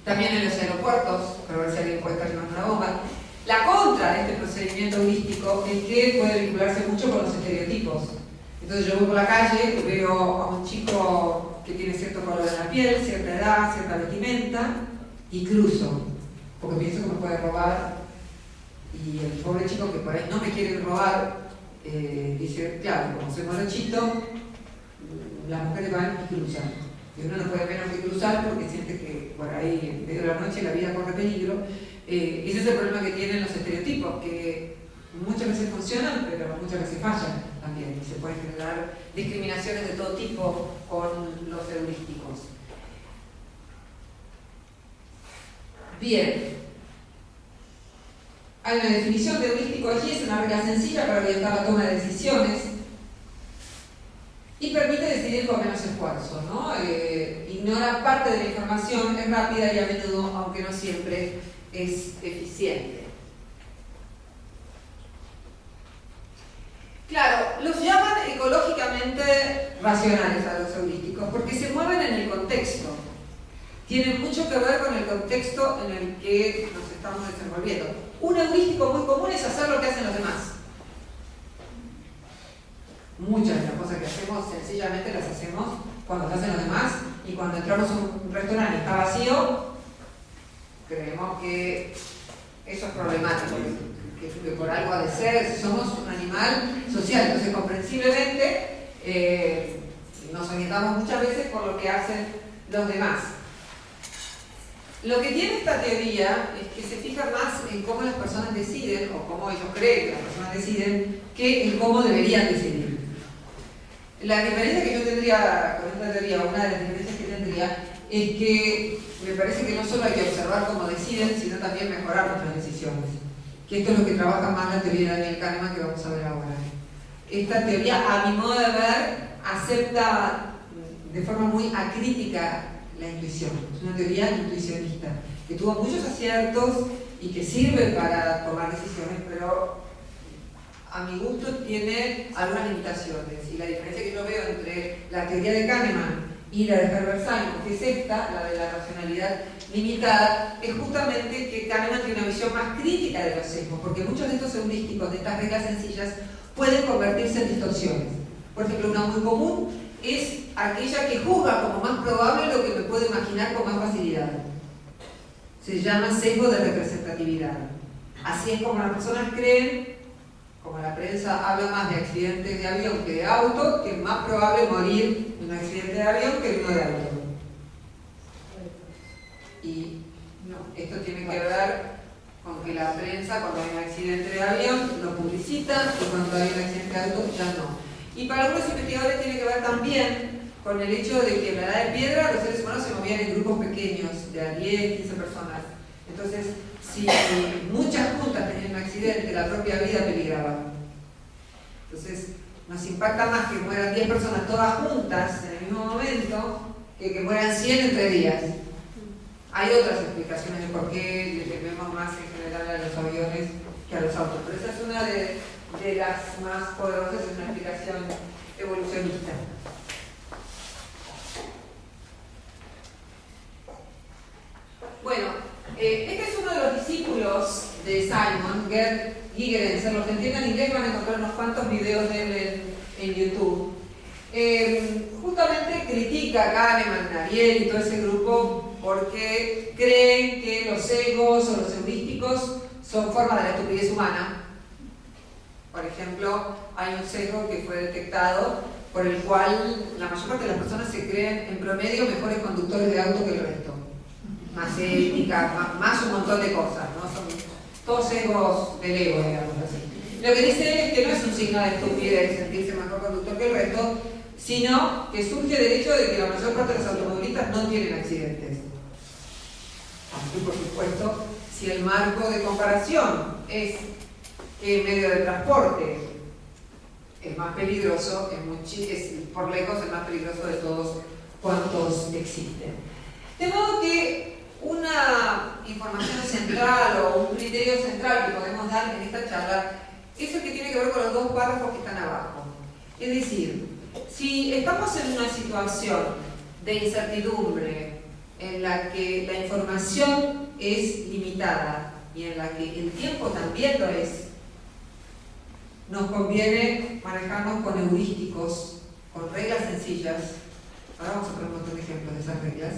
También en los aeropuertos, para ver si alguien puede estar llevando una bomba. La contra de este procedimiento heurístico es que puede vincularse mucho con los estereotipos. Entonces yo voy por la calle, veo a un chico que tiene cierto color en la piel, cierta edad, cierta vestimenta, y cruzo, porque pienso que me puede robar. Y el pobre chico que por ahí no me quiere robar, dice, claro, como soy morochito, las mujeres van y cruzan. Y uno no puede menos que cruzar porque siente que por ahí, en medio de la noche, la vida corre peligro. Ese es el problema que tienen los estereotipos, que muchas veces funcionan, pero muchas veces fallan también. Y se pueden generar discriminaciones de todo tipo con los heurísticos. Bien. Hay una definición de heurístico allí, es una regla sencilla para orientar la toma de decisiones y permite decidir con menos esfuerzo, ¿no? Ignora parte de la información, es rápida y a menudo, aunque no siempre, es eficiente. Claro, los llaman ecológicamente racionales a los heurísticos porque se mueven en el contexto. Tienen mucho que ver con el contexto en el que nos estamos desenvolviendo. Un heurístico muy común es hacer lo que hacen los demás. Muchas de las cosas que hacemos sencillamente las hacemos cuando las hacen los demás, y cuando entramos a un restaurante y está vacío, creemos que eso es problemático, que por algo ha de ser, somos un animal social, entonces comprensiblemente nos orientamos muchas veces por lo que hacen los demás. Lo que tiene esta teoría es que se fija más en cómo las personas deciden, o cómo ellos creen que las personas deciden, que en cómo deberían decidir. La diferencia que yo tendría con esta teoría, una de las diferencias que tendría, es que me parece que no solo hay que observar cómo deciden, sino también mejorar nuestras decisiones. Que esto es lo que trabaja más la teoría de Daniel Kahneman, que vamos a ver ahora. Esta teoría, a mi modo de ver, acepta de forma muy acrítica la intuición. Es una teoría intuicionista, que tuvo muchos aciertos y que sirve para tomar decisiones, pero a mi gusto tiene algunas limitaciones. Y la diferencia que yo veo entre la teoría de Kahneman y la de Herbert Simon, que es esta, la de la racionalidad limitada, es justamente que Kahneman tiene una visión más crítica de los sesgos, porque muchos de estos heurísticos, de estas reglas sencillas, pueden convertirse en distorsiones. Por ejemplo, una muy común es aquella que juzga como más probable lo que me puedo imaginar con más facilidad. Se llama sesgo de representatividad. Así es como las personas creen, como la prensa habla más de accidentes de avión que de auto, que es más probable morir en un accidente de avión que en uno de auto. Y no, esto tiene que ver con que la prensa, cuando hay un accidente de avión, lo publicita, y cuando hay un accidente de auto, ya no. Y para algunos investigadores tiene que ver también con el hecho de que en la edad de piedra los seres humanos se movían en grupos pequeños, de a 10, 15 personas. Entonces, si muchas juntas tenían un accidente, la propia vida peligraba. Entonces, nos impacta más que mueran 10 personas todas juntas en el mismo momento que mueran 100 en 3 días. Hay otras explicaciones de por qué le tememos más en general a los aviones que a los autos, pero esa es una de las más poderosas, es una explicación evolucionista. Bueno, este es uno de los discípulos de Simon, Gerd Gigerenzer. Los que entiendan inglés van a encontrar unos cuantos videos de él en YouTube. Justamente critica a Kahneman, Ariel y todo ese grupo porque creen que los egos o los heurísticos son formas de la estupidez humana. Por ejemplo, hay un sesgo que fue detectado por el cual la mayor parte de las personas se creen en promedio mejores conductores de auto que el resto. Más ética, más un montón de cosas, ¿no? Son todos egos del ego, digamos así. Lo que dice él es que no es un signo de estupidez sentirse mejor conductor que el resto, sino que surge del hecho de que la mayor parte de los automovilistas no tienen accidentes. Aunque, por supuesto, si el marco de comparación es que el medio de transporte es más peligroso, es por lejos el más peligroso de todos cuantos existen. De modo que una información central o un criterio central que podemos dar en esta charla es el que tiene que ver con los dos párrafos que están abajo. Es decir, si estamos en una situación de incertidumbre en la que la información es limitada y en la que el tiempo también lo es, nos conviene manejarnos con heurísticos, con reglas sencillas. Ahora vamos a poner un montón de ejemplos de esas reglas.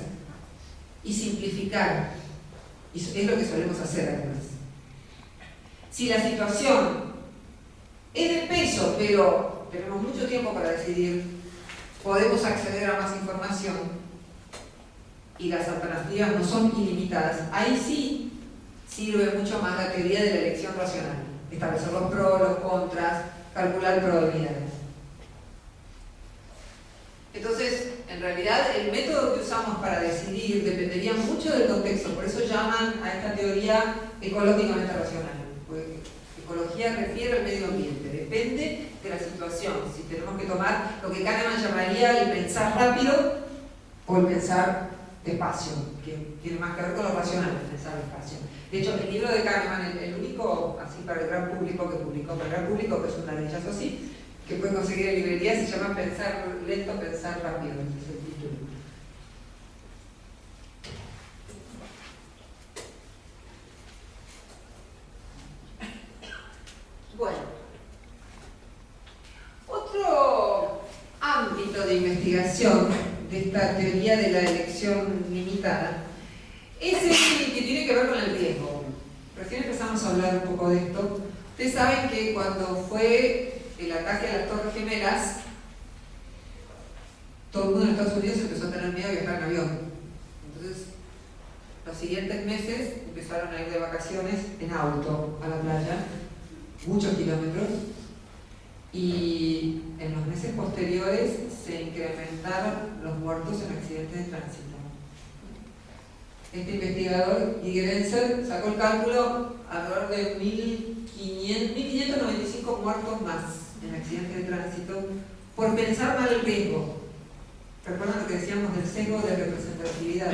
Y simplificar. Y es lo que solemos hacer además. Si la situación es de peso, pero tenemos mucho tiempo para decidir, podemos acceder a más información y las alternativas no son ilimitadas, ahí sí sirve mucho más la teoría de la elección racional. Establecer los pros, los contras, calcular probabilidades. Entonces, en realidad, el método que usamos para decidir dependería mucho del contexto, por eso llaman a esta teoría ecológicamente racional. Porque ecología refiere al medio ambiente, depende de la situación. Si tenemos que tomar lo que Kahneman llamaría el pensar rápido o el pensar despacio, que tiene más que ver con lo racional, el pensar despacio. De hecho, el libro de Kahneman, el único, así para el gran público que publicó, para el gran público, que es un ladrillazo así, que pueden conseguir en librerías, se llama Pensar lento, pensar rápido, ese es el título. Bueno, otro ámbito de investigación de esta teoría de la elección limitada es el que tiene que ver con el riesgo. Recién empezamos a hablar un poco de esto. Ustedes saben que cuando fue el ataque a las Torres Gemelas, todo el mundo en Estados Unidos empezó a tener miedo de viajar en avión. Entonces, los siguientes meses empezaron a ir de vacaciones en auto a la playa, muchos kilómetros, y en los meses posteriores se incrementaron los muertos en accidentes de tránsito. Este investigador, Gigerenzer, sacó el cálculo alrededor de 1.595 muertos más en accidentes de tránsito por pensar mal el riesgo. ¿Recuerdan lo que decíamos del sesgo de representatividad?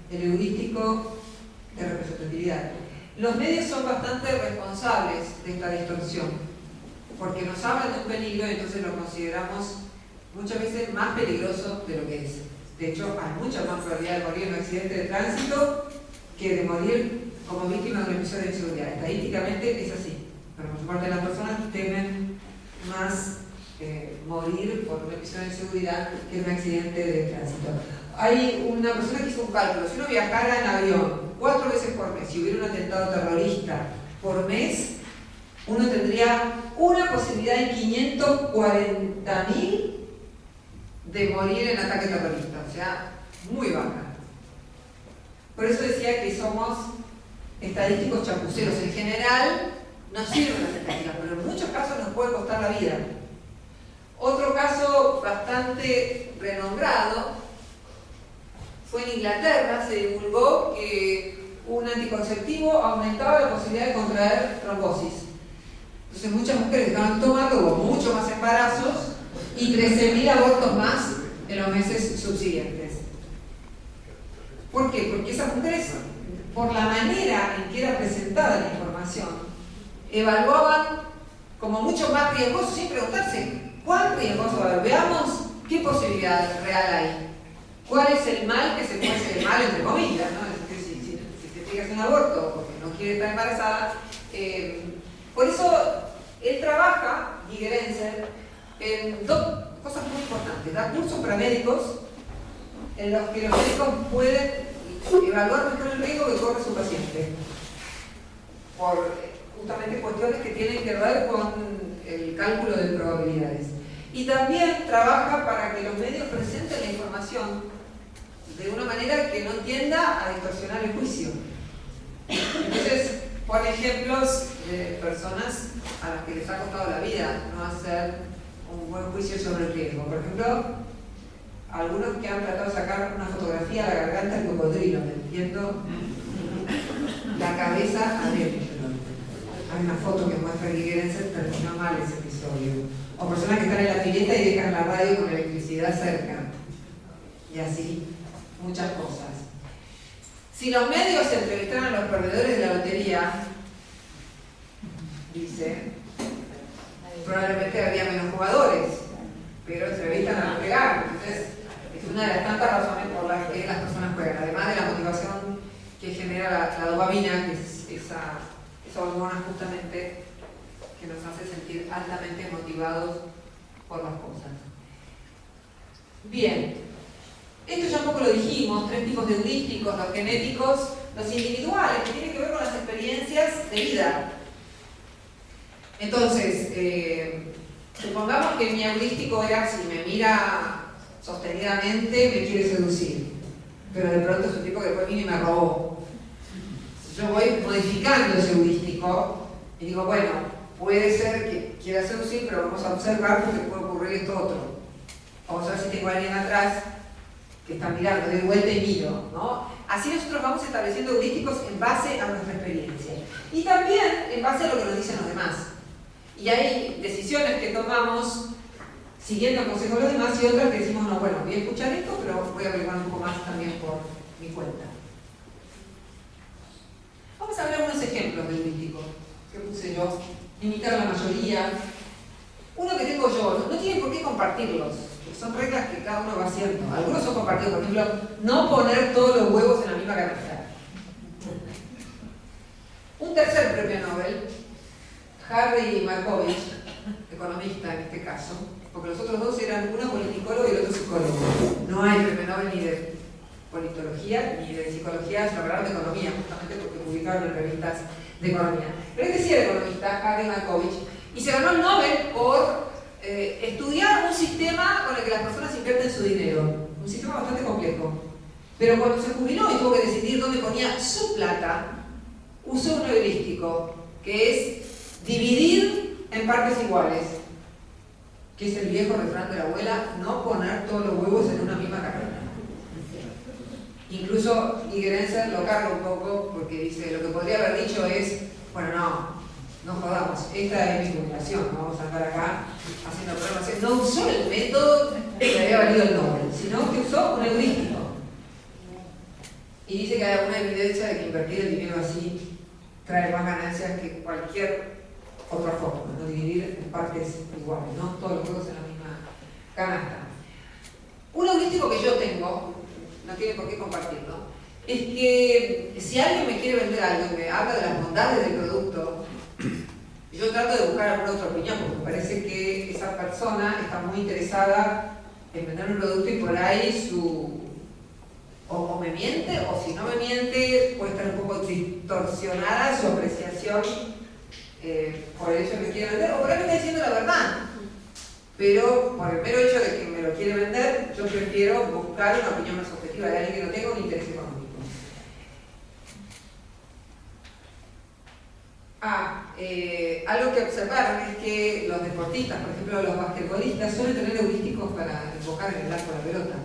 El heurístico de representatividad. Los medios son bastante responsables de esta distorsión, porque nos hablan de un peligro y entonces lo consideramos muchas veces más peligroso de lo que es. De hecho, hay mucha más probabilidad de morir en un accidente de tránsito que de morir como víctima de un episodio de inseguridad. Estadísticamente es así. Pero por su parte las personas temen más morir por un episodio de inseguridad que en un accidente de tránsito. Hay una persona que hizo un cálculo. Si uno viajara en avión 4 veces por mes y hubiera un atentado terrorista por mes, uno tendría una posibilidad de 540.000 de morir en ataque terrorista, o sea, muy baja. Por eso decía que somos estadísticos chapuceros. En general nos sirven las estadísticas, pero en muchos casos nos puede costar la vida. Otro caso bastante renombrado fue en Inglaterra. Se divulgó que un anticonceptivo aumentaba la posibilidad de contraer trombosis. Entonces muchas mujeres estaban tomando, hubo mucho más embarazos y 13.000 abortos más en los meses subsiguientes. ¿Por qué? Porque esas mujeres, por la manera en que era presentada la información, evaluaban como mucho más riesgoso, sin preguntarse cuán riesgoso es. Veamos qué posibilidad real hay. ¿Cuál es el mal que se puede hacer? El mal entre comillas, ¿no? Es decir, si te pegas un aborto porque no quiere estar embarazada. Por eso él trabaja, Guy Gerenzer, en dos cosas muy importantes. Da cursos para médicos en los que los médicos pueden evaluar mejor el riesgo que corre su paciente. Por justamente cuestiones que tienen que ver con el cálculo de probabilidades. Y también trabaja para que los medios presenten la información de una manera que no tienda a distorsionar el juicio. Entonces, pone ejemplos de personas a las que les ha costado la vida no hacer un buen juicio sobre el riesgo. Por ejemplo, algunos que han tratado de sacar una fotografía a la garganta del cocodrilo, metiendo la cabeza adentro. Hay una foto que muestra que Gerenzer terminó mal ese episodio. O personas que están en la pileta y dejan la radio con electricidad cerca. Y así, muchas cosas. Si los medios entrevistaran a los perdedores de la lotería, dice, probablemente habría menos jugadores, pero entrevistan a los que ganan. Entonces, es una de las tantas razones por las que las personas juegan. Además de la motivación que genera la dopamina, que es esa hormona justamente que nos hace sentir altamente motivados por las cosas. Bien, esto ya un poco lo dijimos, 3 tipos de heurísticos, los genéticos, los individuales, que tienen que ver con las experiencias de vida. Entonces, supongamos que mi heurístico era, si me mira sostenidamente, me quiere seducir, pero de pronto es un tipo que después vino y me robó. Yo voy modificando ese heurístico y digo, bueno, puede ser que quiera seducir, pero vamos a observar porque puede ocurrir esto otro. Vamos a ver si tengo a alguien atrás que está mirando, de vuelta y miro, ¿no? Así nosotros vamos estableciendo heurísticos en base a nuestra experiencia. Y también en base a lo que nos dicen los demás. Y hay decisiones que tomamos siguiendo el consejo de los demás y otras que decimos, no, bueno, voy a escuchar esto, pero voy a averiguar un poco más también por mi cuenta. Vamos a ver algunos ejemplos de heurístico que puse yo. Imitar a la mayoría. Uno que tengo yo, no tienen por qué compartirlos, son reglas que cada uno va haciendo. Algunos son compartidos, por ejemplo, no poner todos los huevos en la misma canasta. Un tercer premio Nobel, Harry Markovich, economista en este caso, porque los otros dos eran uno politicólogo y el otro psicólogo. No hay premio Nobel ni de politología ni de psicología, se hablaron de economía, justamente porque publicaron en revistas de economía. Pero este sí era economista, Harry Markovich, y se ganó el Nobel por estudiar un sistema con el que las personas invierten su dinero. Un sistema bastante complejo. Pero cuando se jubiló y tuvo que decidir dónde ponía su plata, usó un heurístico, que es dividir en partes iguales, que es el viejo refrán de la abuela, no poner todos los huevos en una misma canasta. Incluso Guy Gerenzer lo carga un poco porque dice, lo que podría haber dicho es, bueno, no jodamos, esta es mi jubilación, no vamos a andar acá haciendo pruebas. No usó el método que le había valido el Nobel, sino que usó un heurístico. Y dice que hay alguna evidencia de que invertir el dinero así trae más ganancias que cualquier otra forma, no dividir en partes iguales, no todos los huevos en la misma canasta. Un heurístico que yo tengo, no tiene por qué compartirlo, es que si alguien me quiere vender algo y me habla de las bondades del producto, yo trato de buscar alguna otra opinión, porque me parece que esa persona está muy interesada en vender un producto y por ahí o me miente, o si no me miente, puede estar un poco distorsionada su apreciación por el hecho de que quiere vender, o por ahí me está diciendo la verdad. Pero por el mero hecho de que me lo quiere vender, yo prefiero buscar una opinión más objetiva de alguien que no tenga un interés económico. Algo que observaron es que los deportistas, por ejemplo los basquetbolistas, suelen tener heurísticos para enfocar en el arco la pelota.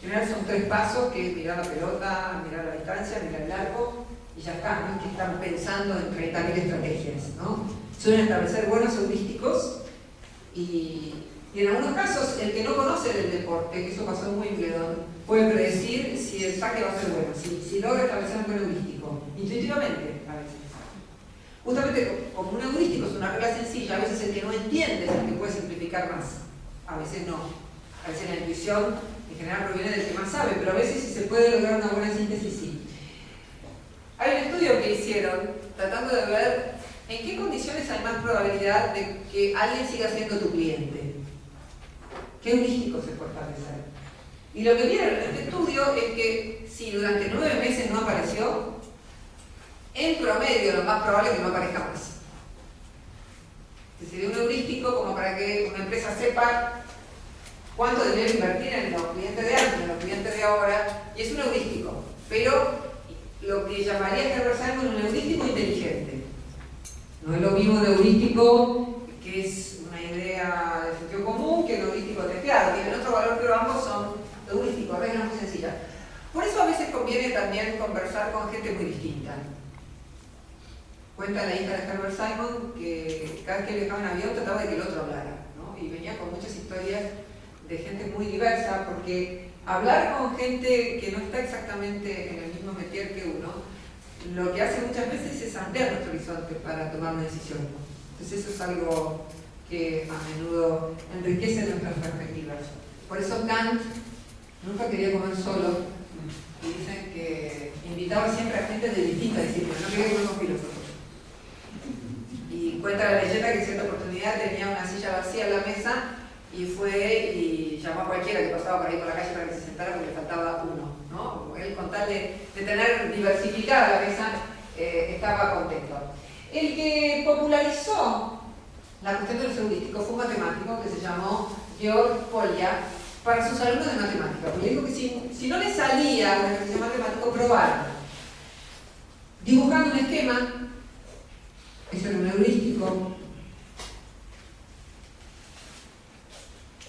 En general son 3 pasos, que es mirar la pelota, mirar la distancia, mirar el arco, y ya está, no es que están pensando en 30.000 estrategias, ¿no? suelen establecer buenos heurísticos y en algunos casos el que no conoce del deporte, que eso pasó en Wimbledon, puede predecir si el saque va a ser bueno, si logra establecer un buen heurístico, intuitivamente a veces. Justamente como un heurístico es una regla sencilla, a veces el que no entiende es el que puede simplificar más, a veces no. A veces la intuición en general proviene del que más sabe, pero a veces si se puede lograr una buena síntesis, sí. Hay un estudio que hicieron tratando de ver en qué condiciones hay más probabilidad de que alguien siga siendo tu cliente. ¿Qué heurístico se fortalecer? Y lo que vieron en este estudio es que si durante 9 meses no apareció, en promedio lo más probable es que no aparezca más. Que se dé un heurístico como para que una empresa sepa cuánto debería invertir en los clientes de antes, en los clientes de ahora, y es un heurístico, pero lo que llamaría Herbert Simon un heurístico inteligente. No es lo mismo un heurístico que es una idea de sentido común que el heurístico testeado, tienen otro valor, pero ambos son heurísticos, reglas muy sencillas. Por eso a veces conviene también conversar con gente muy distinta. Cuenta la hija de Herbert Simon que cada vez que viajaba en avión trataba de que el otro hablara, ¿no? Y venía con muchas historias de gente muy diversa, porque hablar con gente que no está exactamente en el mismo métier que uno, lo que hace muchas veces es ampliar nuestro horizonte para tomar una decisión. Entonces eso es algo que a menudo enriquece nuestras perspectivas. Por eso Kant nunca quería comer solo, y dicen que invitaba siempre a gente de distintas disciplinas, no quería comer con filósofos. Y cuenta la leyenda que en cierta oportunidad tenía una silla vacía en la mesa y fue y llamó a cualquiera que pasaba por ahí por la calle para que se sentara porque le faltaba uno, ¿no? Él, con tal de tener diversificada la mesa, estaba contento. El que popularizó la cuestión de los heurísticos fue un matemático que se llamó Georg Polya para sus alumnos de matemática. Porque dijo que si no le salía un ejercicio matemático, probar dibujando un esquema, eso era un heurístico.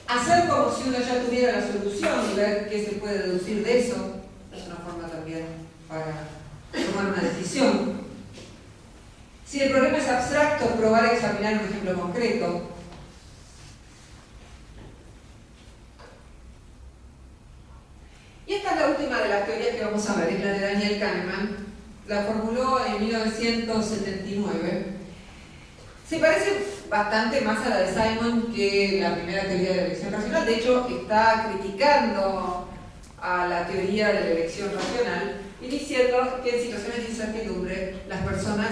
Hacer como si uno ya tuviera la solución y ver qué se puede deducir de eso, es una forma también para tomar una decisión. Si el problema es abstracto, probar a examinar un ejemplo concreto. Y esta es la última de las teorías que vamos a ver, es la de Daniel Kahneman. La formuló en 1979. Se parece bastante más a la de Simon que la primera teoría de la elección racional. De hecho, está criticando a la teoría de la elección racional y diciendo que en situaciones de incertidumbre las personas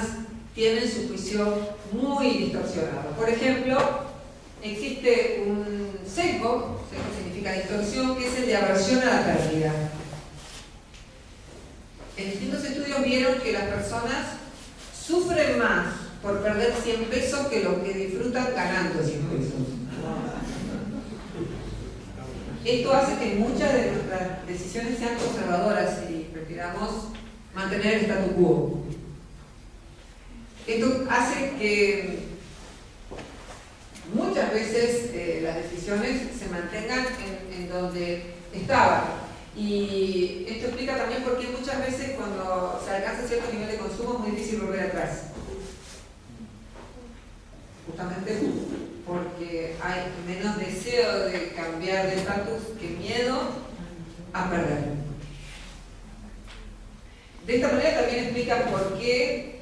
tienen su juicio muy distorsionado. Por ejemplo, existe un sesgo significa distorsión, que es el de aversión a la pérdida. En distintos estudios vieron que las personas sufren más por perder 100 pesos que los que disfrutan ganando 100 pesos. Esto hace que muchas de nuestras decisiones sean conservadoras y prefiramos mantener el statu quo. Esto hace que muchas veces las decisiones se mantengan en donde estaban. Y esto explica también por qué muchas veces cuando se alcanza cierto nivel de consumo es muy difícil volver atrás. Justamente porque hay menos deseo de cambiar de estatus que miedo a perder. De esta manera también explica por qué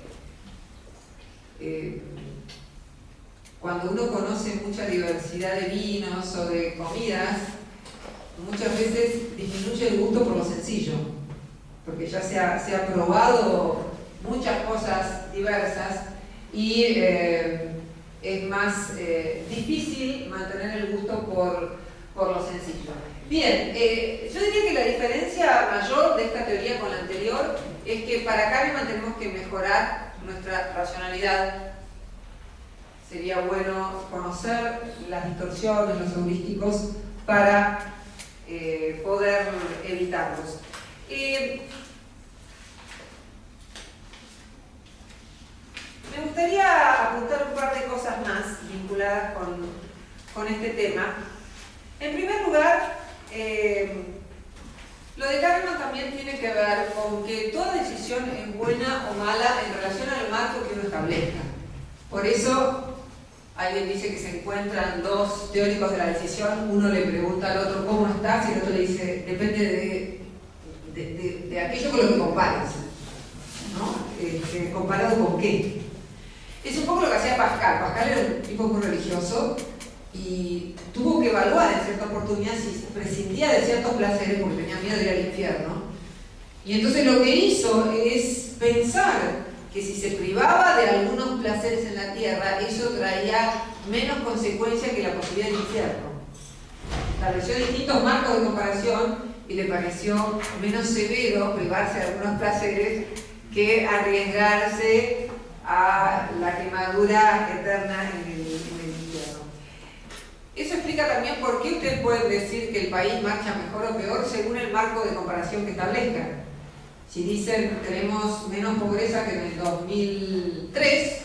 cuando uno conoce mucha diversidad de vinos o de comidas, muchas veces disminuye el gusto por lo sencillo, porque ya se ha probado muchas cosas diversas y es más difícil mantener el gusto por lo sencillo. Bien, yo diría que la diferencia mayor de esta teoría con la anterior es que para Kahneman tenemos que mejorar nuestra racionalidad. Sería bueno conocer las distorsiones, los heurísticos para poder evitarlos. Me gustaría apuntar un par de cosas más vinculadas con este tema. En primer lugar, lo de Kahneman también tiene que ver con que toda decisión es buena o mala en relación al marco que uno establezca. Por eso, alguien dice que se encuentran dos teóricos de la decisión, uno le pregunta al otro cómo estás y el otro le dice, depende de aquello con lo que compares, ¿no? ¿Comparado con qué? Es un poco lo que hacía Pascal. Pascal era un tipo muy religioso y tuvo que evaluar en cierta oportunidad si prescindía de ciertos placeres porque tenía miedo de ir al infierno. Y entonces lo que hizo es pensar que si se privaba de algunos placeres en la tierra, eso traía menos consecuencias que la posibilidad del infierno. Estableció distintos marcos de comparación y le pareció menos severo privarse de algunos placeres que arriesgarse a la quemadura eterna en el infierno. Eso explica también por qué ustedes pueden decir que el país marcha mejor o peor según el marco de comparación que establezcan. Si dicen tenemos menos pobreza que en el 2003,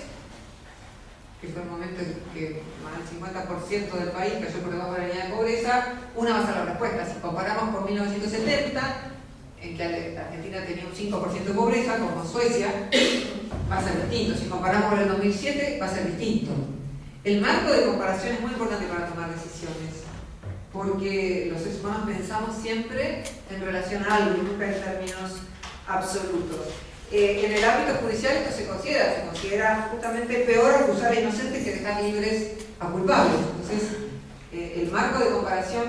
que fue el momento en que más del 50% del país cayó por debajo de la línea de pobreza, una va a ser la respuesta. Si comparamos con 1970, en que Argentina tenía un 5% de pobreza, como Suecia, va a ser distinto. Si comparamos con el 2007, va a ser distinto. El marco de comparación es muy importante para tomar decisiones, porque los seres humanos pensamos siempre en relación a algo y nunca en términos absolutos. En el ámbito judicial esto se considera justamente peor acusar a inocentes que dejar libres a culpables. Entonces, el marco de comparación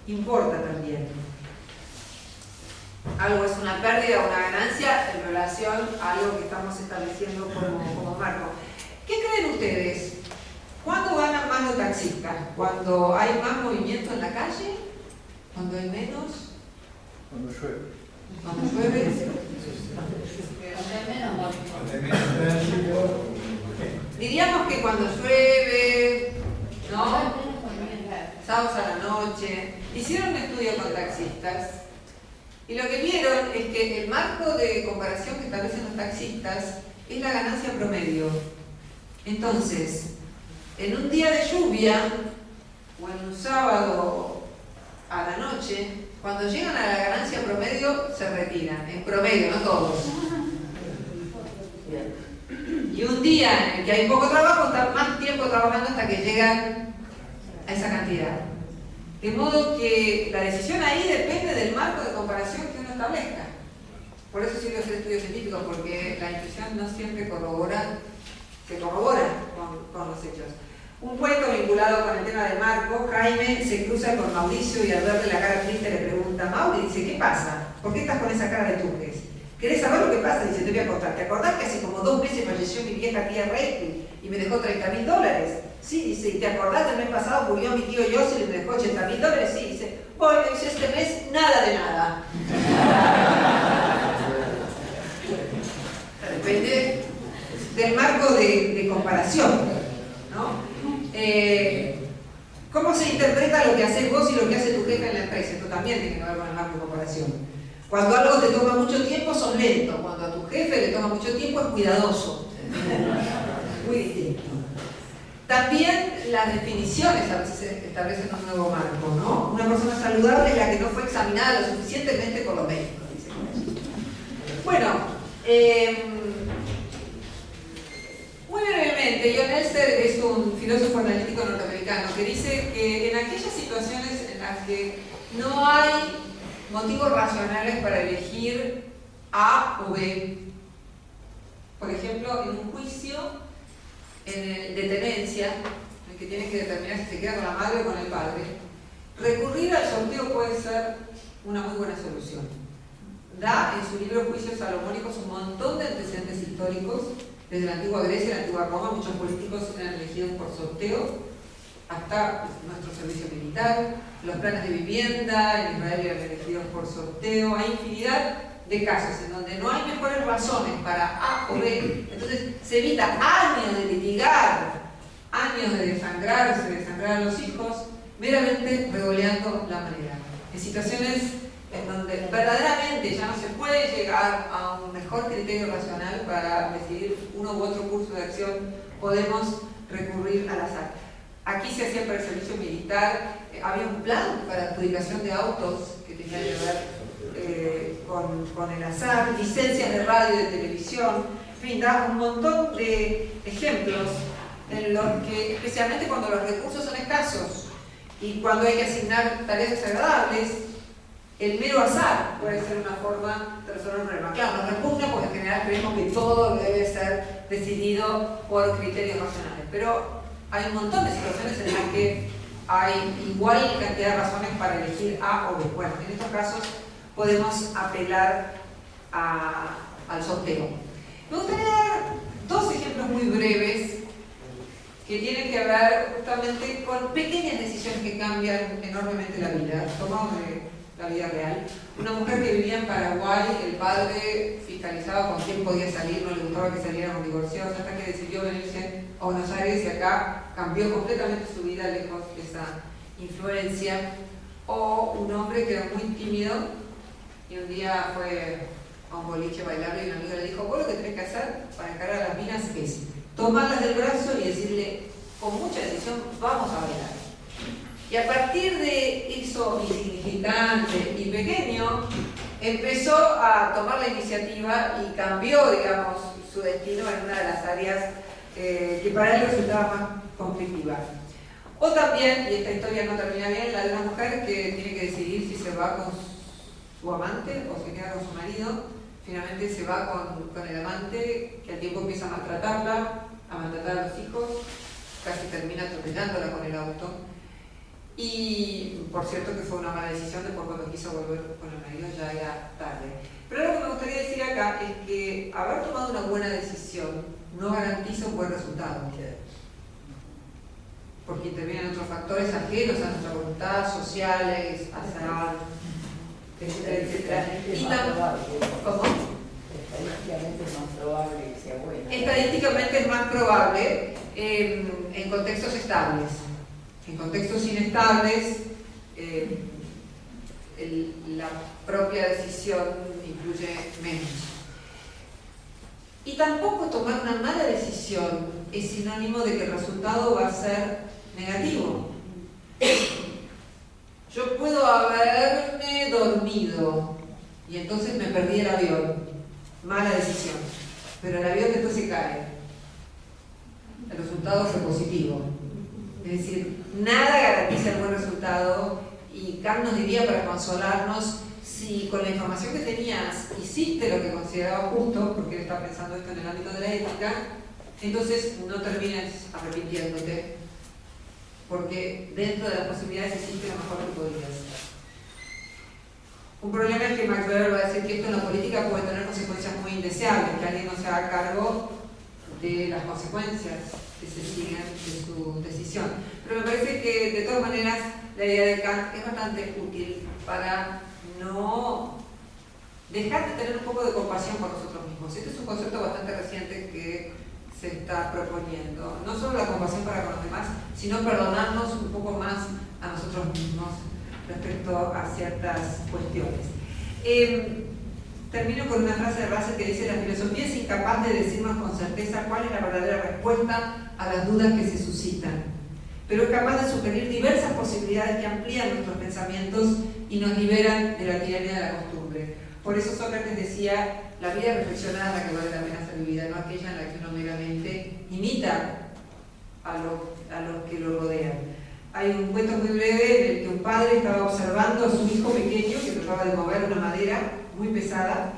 importa también. Algo es una pérdida o una ganancia en relación a algo que estamos estableciendo como marco. ¿Qué creen ustedes? ¿Cuándo ganan más los taxistas? ¿Cuando hay más movimiento en la calle? ¿Cuando hay menos? Cuando llueve. ¿Cuando llueve? Diríamos que cuando llueve, ¿no? Sábados a la noche. Hicieron un estudio con taxistas y lo que vieron es que el marco de comparación que establecen los taxistas es la ganancia promedio. Entonces, en un día de lluvia o en un sábado a la noche, cuando llegan a la ganancia promedio se retiran, en promedio, no todos. Y un día en el que hay poco trabajo, están más tiempo trabajando hasta que llegan a esa cantidad. De modo que la decisión ahí depende del marco de comparación que uno establezca. Por eso sirve hacer estudios científicos, porque la intuición no siempre se corrobora con los hechos. Un cuento vinculado con el tema del marco. Jaime se cruza con Mauricio y al verle la cara triste le pregunta: Mauri, dice, ¿qué pasa? ¿Por qué estás con esa cara de tujes? ¿Querés saber lo que pasa? Dice, te voy a contar. ¿Te acordás que hace como 2 meses falleció mi vieja tía Reiki y me dejó $30.000? Sí, dice. ¿Y te acordás que el mes pasado murió mi tío Yossi y me dejó $80.000? Sí, dice. Bueno, dice, este mes nada de nada. Depende del marco de comparación, ¿no? ¿Cómo se interpreta lo que haces vos y lo que hace tu jefe en la empresa? Esto también tiene que ver con el marco de comparación. Cuando algo te toma mucho tiempo, sos lento. Cuando a tu jefe le toma mucho tiempo, es cuidadoso. Muy distinto. También las definiciones a veces establecen un nuevo marco, ¿no? Una persona saludable es la que no fue examinada lo suficientemente por los médicos, dice. Bueno, muy brevemente, John Elster es un filósofo analítico norteamericano que dice que en aquellas situaciones en las que no hay motivos racionales para elegir A o B, por ejemplo, en un juicio de tenencia, en el que tiene que determinar si se queda con la madre o con el padre, recurrir al sorteo puede ser una muy buena solución. Da en su libro Juicios Salomónicos un montón de antecedentes históricos. Desde la antigua Grecia y la antigua Roma, muchos políticos eran elegidos por sorteo, hasta nuestro servicio militar, los planes de vivienda en Israel eran elegidos por sorteo. Hay infinidad de casos en donde no hay mejores razones para A o B, entonces se evita años de litigar, años de desangrar a los hijos, meramente regoleando la manera. En situaciones en donde verdaderamente ya no se puede llegar a un mejor criterio racional para decidir uno u otro curso de acción, podemos recurrir al azar. Aquí se hacía para el servicio militar, había un plan para adjudicación de autos que tenía que ver con el azar, licencias de radio y de televisión, en fin, da un montón de ejemplos en los que, especialmente cuando los recursos son escasos y cuando hay que asignar tareas desagradables, el mero azar puede ser una forma de resolver un problema. Claro, nos repugna porque en general creemos que todo debe ser decidido por criterios racionales, pero hay un montón de situaciones en las que hay igual cantidad de razones para elegir A o B. Bueno, en estos casos podemos apelar al sorteo. Me gustaría dar dos ejemplos muy breves que tienen que ver justamente con pequeñas decisiones que cambian enormemente la vida, tomados de la vida real. Una mujer que vivía en Paraguay, el padre fiscalizaba con quién podía salir, no le gustaba que saliéramos divorciados, hasta que decidió venirse a Buenos Aires y acá cambió completamente su vida lejos de esa influencia. O un hombre que era muy tímido y un día fue a un boliche a bailar y una amiga le dijo: vos lo que tenés que hacer para encarar a las minas es tomarlas del brazo y decirle con mucha decisión: vamos a bailar. Y a partir de eso insignificante y pequeño, empezó a tomar la iniciativa y cambió, digamos, su destino en una de las áreas que para él resultaba más conflictiva. O también, y esta historia no termina bien, la de una mujer que tiene que decidir si se va con su amante o se queda con su marido. Finalmente se va con el amante, que al tiempo empieza a maltratarla, a maltratar a los hijos, casi termina atropellándola con el auto. Y por cierto que fue una mala decisión, después cuando quiso volver con el marido ya era tarde. Pero lo que me gustaría decir acá es que haber tomado una buena decisión no garantiza un buen resultado, porque intervienen otros factores ajenos a nuestra voluntad, sociales, azar, etcétera. Y ¿cómo? Estadísticamente es más probable que sea buena. Estadísticamente es más probable en contextos estables. En contextos inestables, la propia decisión influye menos. Y tampoco tomar una mala decisión es sinónimo de que el resultado va a ser negativo. Yo puedo haberme dormido y entonces me perdí el avión. Mala decisión. Pero el avión después se cae. El resultado fue positivo. Es decir, nada garantiza el buen resultado, y Kant nos diría, para consolarnos, si con la información que tenías hiciste lo que considerabas justo, porque él está pensando esto en el ámbito de la ética, entonces no termines arrepintiéndote, porque dentro de las posibilidades hiciste lo mejor que podías. Un problema es que Max Weber va a decir que esto en la política puede tener consecuencias muy indeseables, que alguien no se haga cargo de las consecuencias que se siguen de su decisión. Pero me parece que de todas maneras la idea de Kant es bastante útil para no dejar de tener un poco de compasión por nosotros mismos. Este es un concepto bastante reciente que se está proponiendo. No solo la compasión para con los demás, sino perdonarnos un poco más a nosotros mismos respecto a ciertas cuestiones. Termino con una frase de Russell que dice: la filosofía es incapaz de decirnos con certeza cuál es la verdadera respuesta a las dudas que se suscitan, pero es capaz de sugerir diversas posibilidades que amplían nuestros pensamientos y nos liberan de la tiranía de la costumbre. Por eso Sócrates decía: la vida reflexionada es la que vale la pena ser vivida, no aquella en la que uno meramente imita a los que lo rodean. Hay un cuento muy breve en el que un padre estaba observando a su hijo pequeño que trataba de mover una madera muy pesada.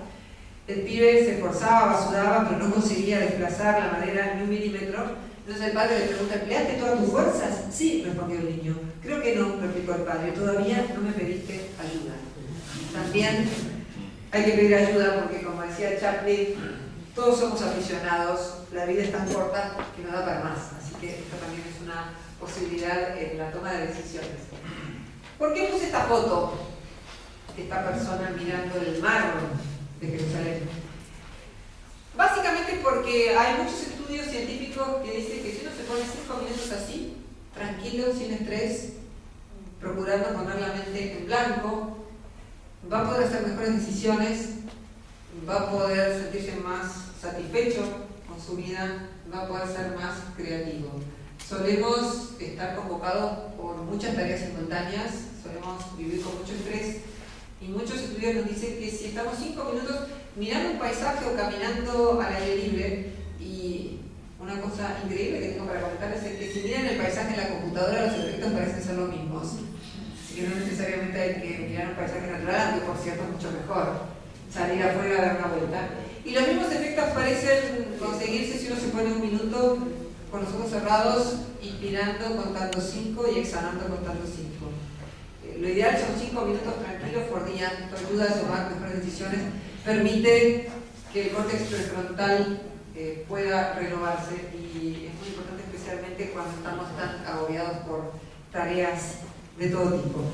El pibe se esforzaba, sudaba, pero no conseguía desplazar la madera ni un milímetro. Entonces el padre le pregunta: ¿empleaste todas tus fuerzas? Sí, respondió el niño. Creo que no, replicó el padre, todavía no me pediste ayuda. También hay que pedir ayuda porque, como decía Chaplin, todos somos aficionados, la vida es tan corta que no da para más. Así que esto también es una posibilidad en la toma de decisiones. ¿Por qué puse esta foto de esta persona mirando el mármol de Jerusalén? Básicamente porque hay muchos estudios científicos que dicen que si uno se pone 5 minutos así, tranquilo, sin estrés, procurando poner la mente en blanco, va a poder hacer mejores decisiones, va a poder sentirse más satisfecho con su vida, va a poder ser más creativo. Solemos estar convocados por muchas tareas simultáneas, solemos vivir con mucho estrés, y muchos estudios nos dicen que si estamos 5 minutos mirando un paisaje o caminando al aire libre y una una cosa increíble que tengo para contarles es que si miran el paisaje en la computadora, los efectos parecen ser los mismos. Así que no necesariamente hay que mirar un paisaje natural, aunque por cierto es mucho mejor salir afuera a dar una vuelta. Y los mismos efectos parecen conseguirse si uno se pone un minuto con los ojos cerrados, inspirando, contando 5 y exhalando, contando 5. Lo ideal son 5 minutos tranquilos por día, esto ayuda a tomar mejores decisiones, permite que el córtex prefrontal pueda renovarse y es muy importante especialmente cuando estamos tan agobiados por tareas de todo tipo.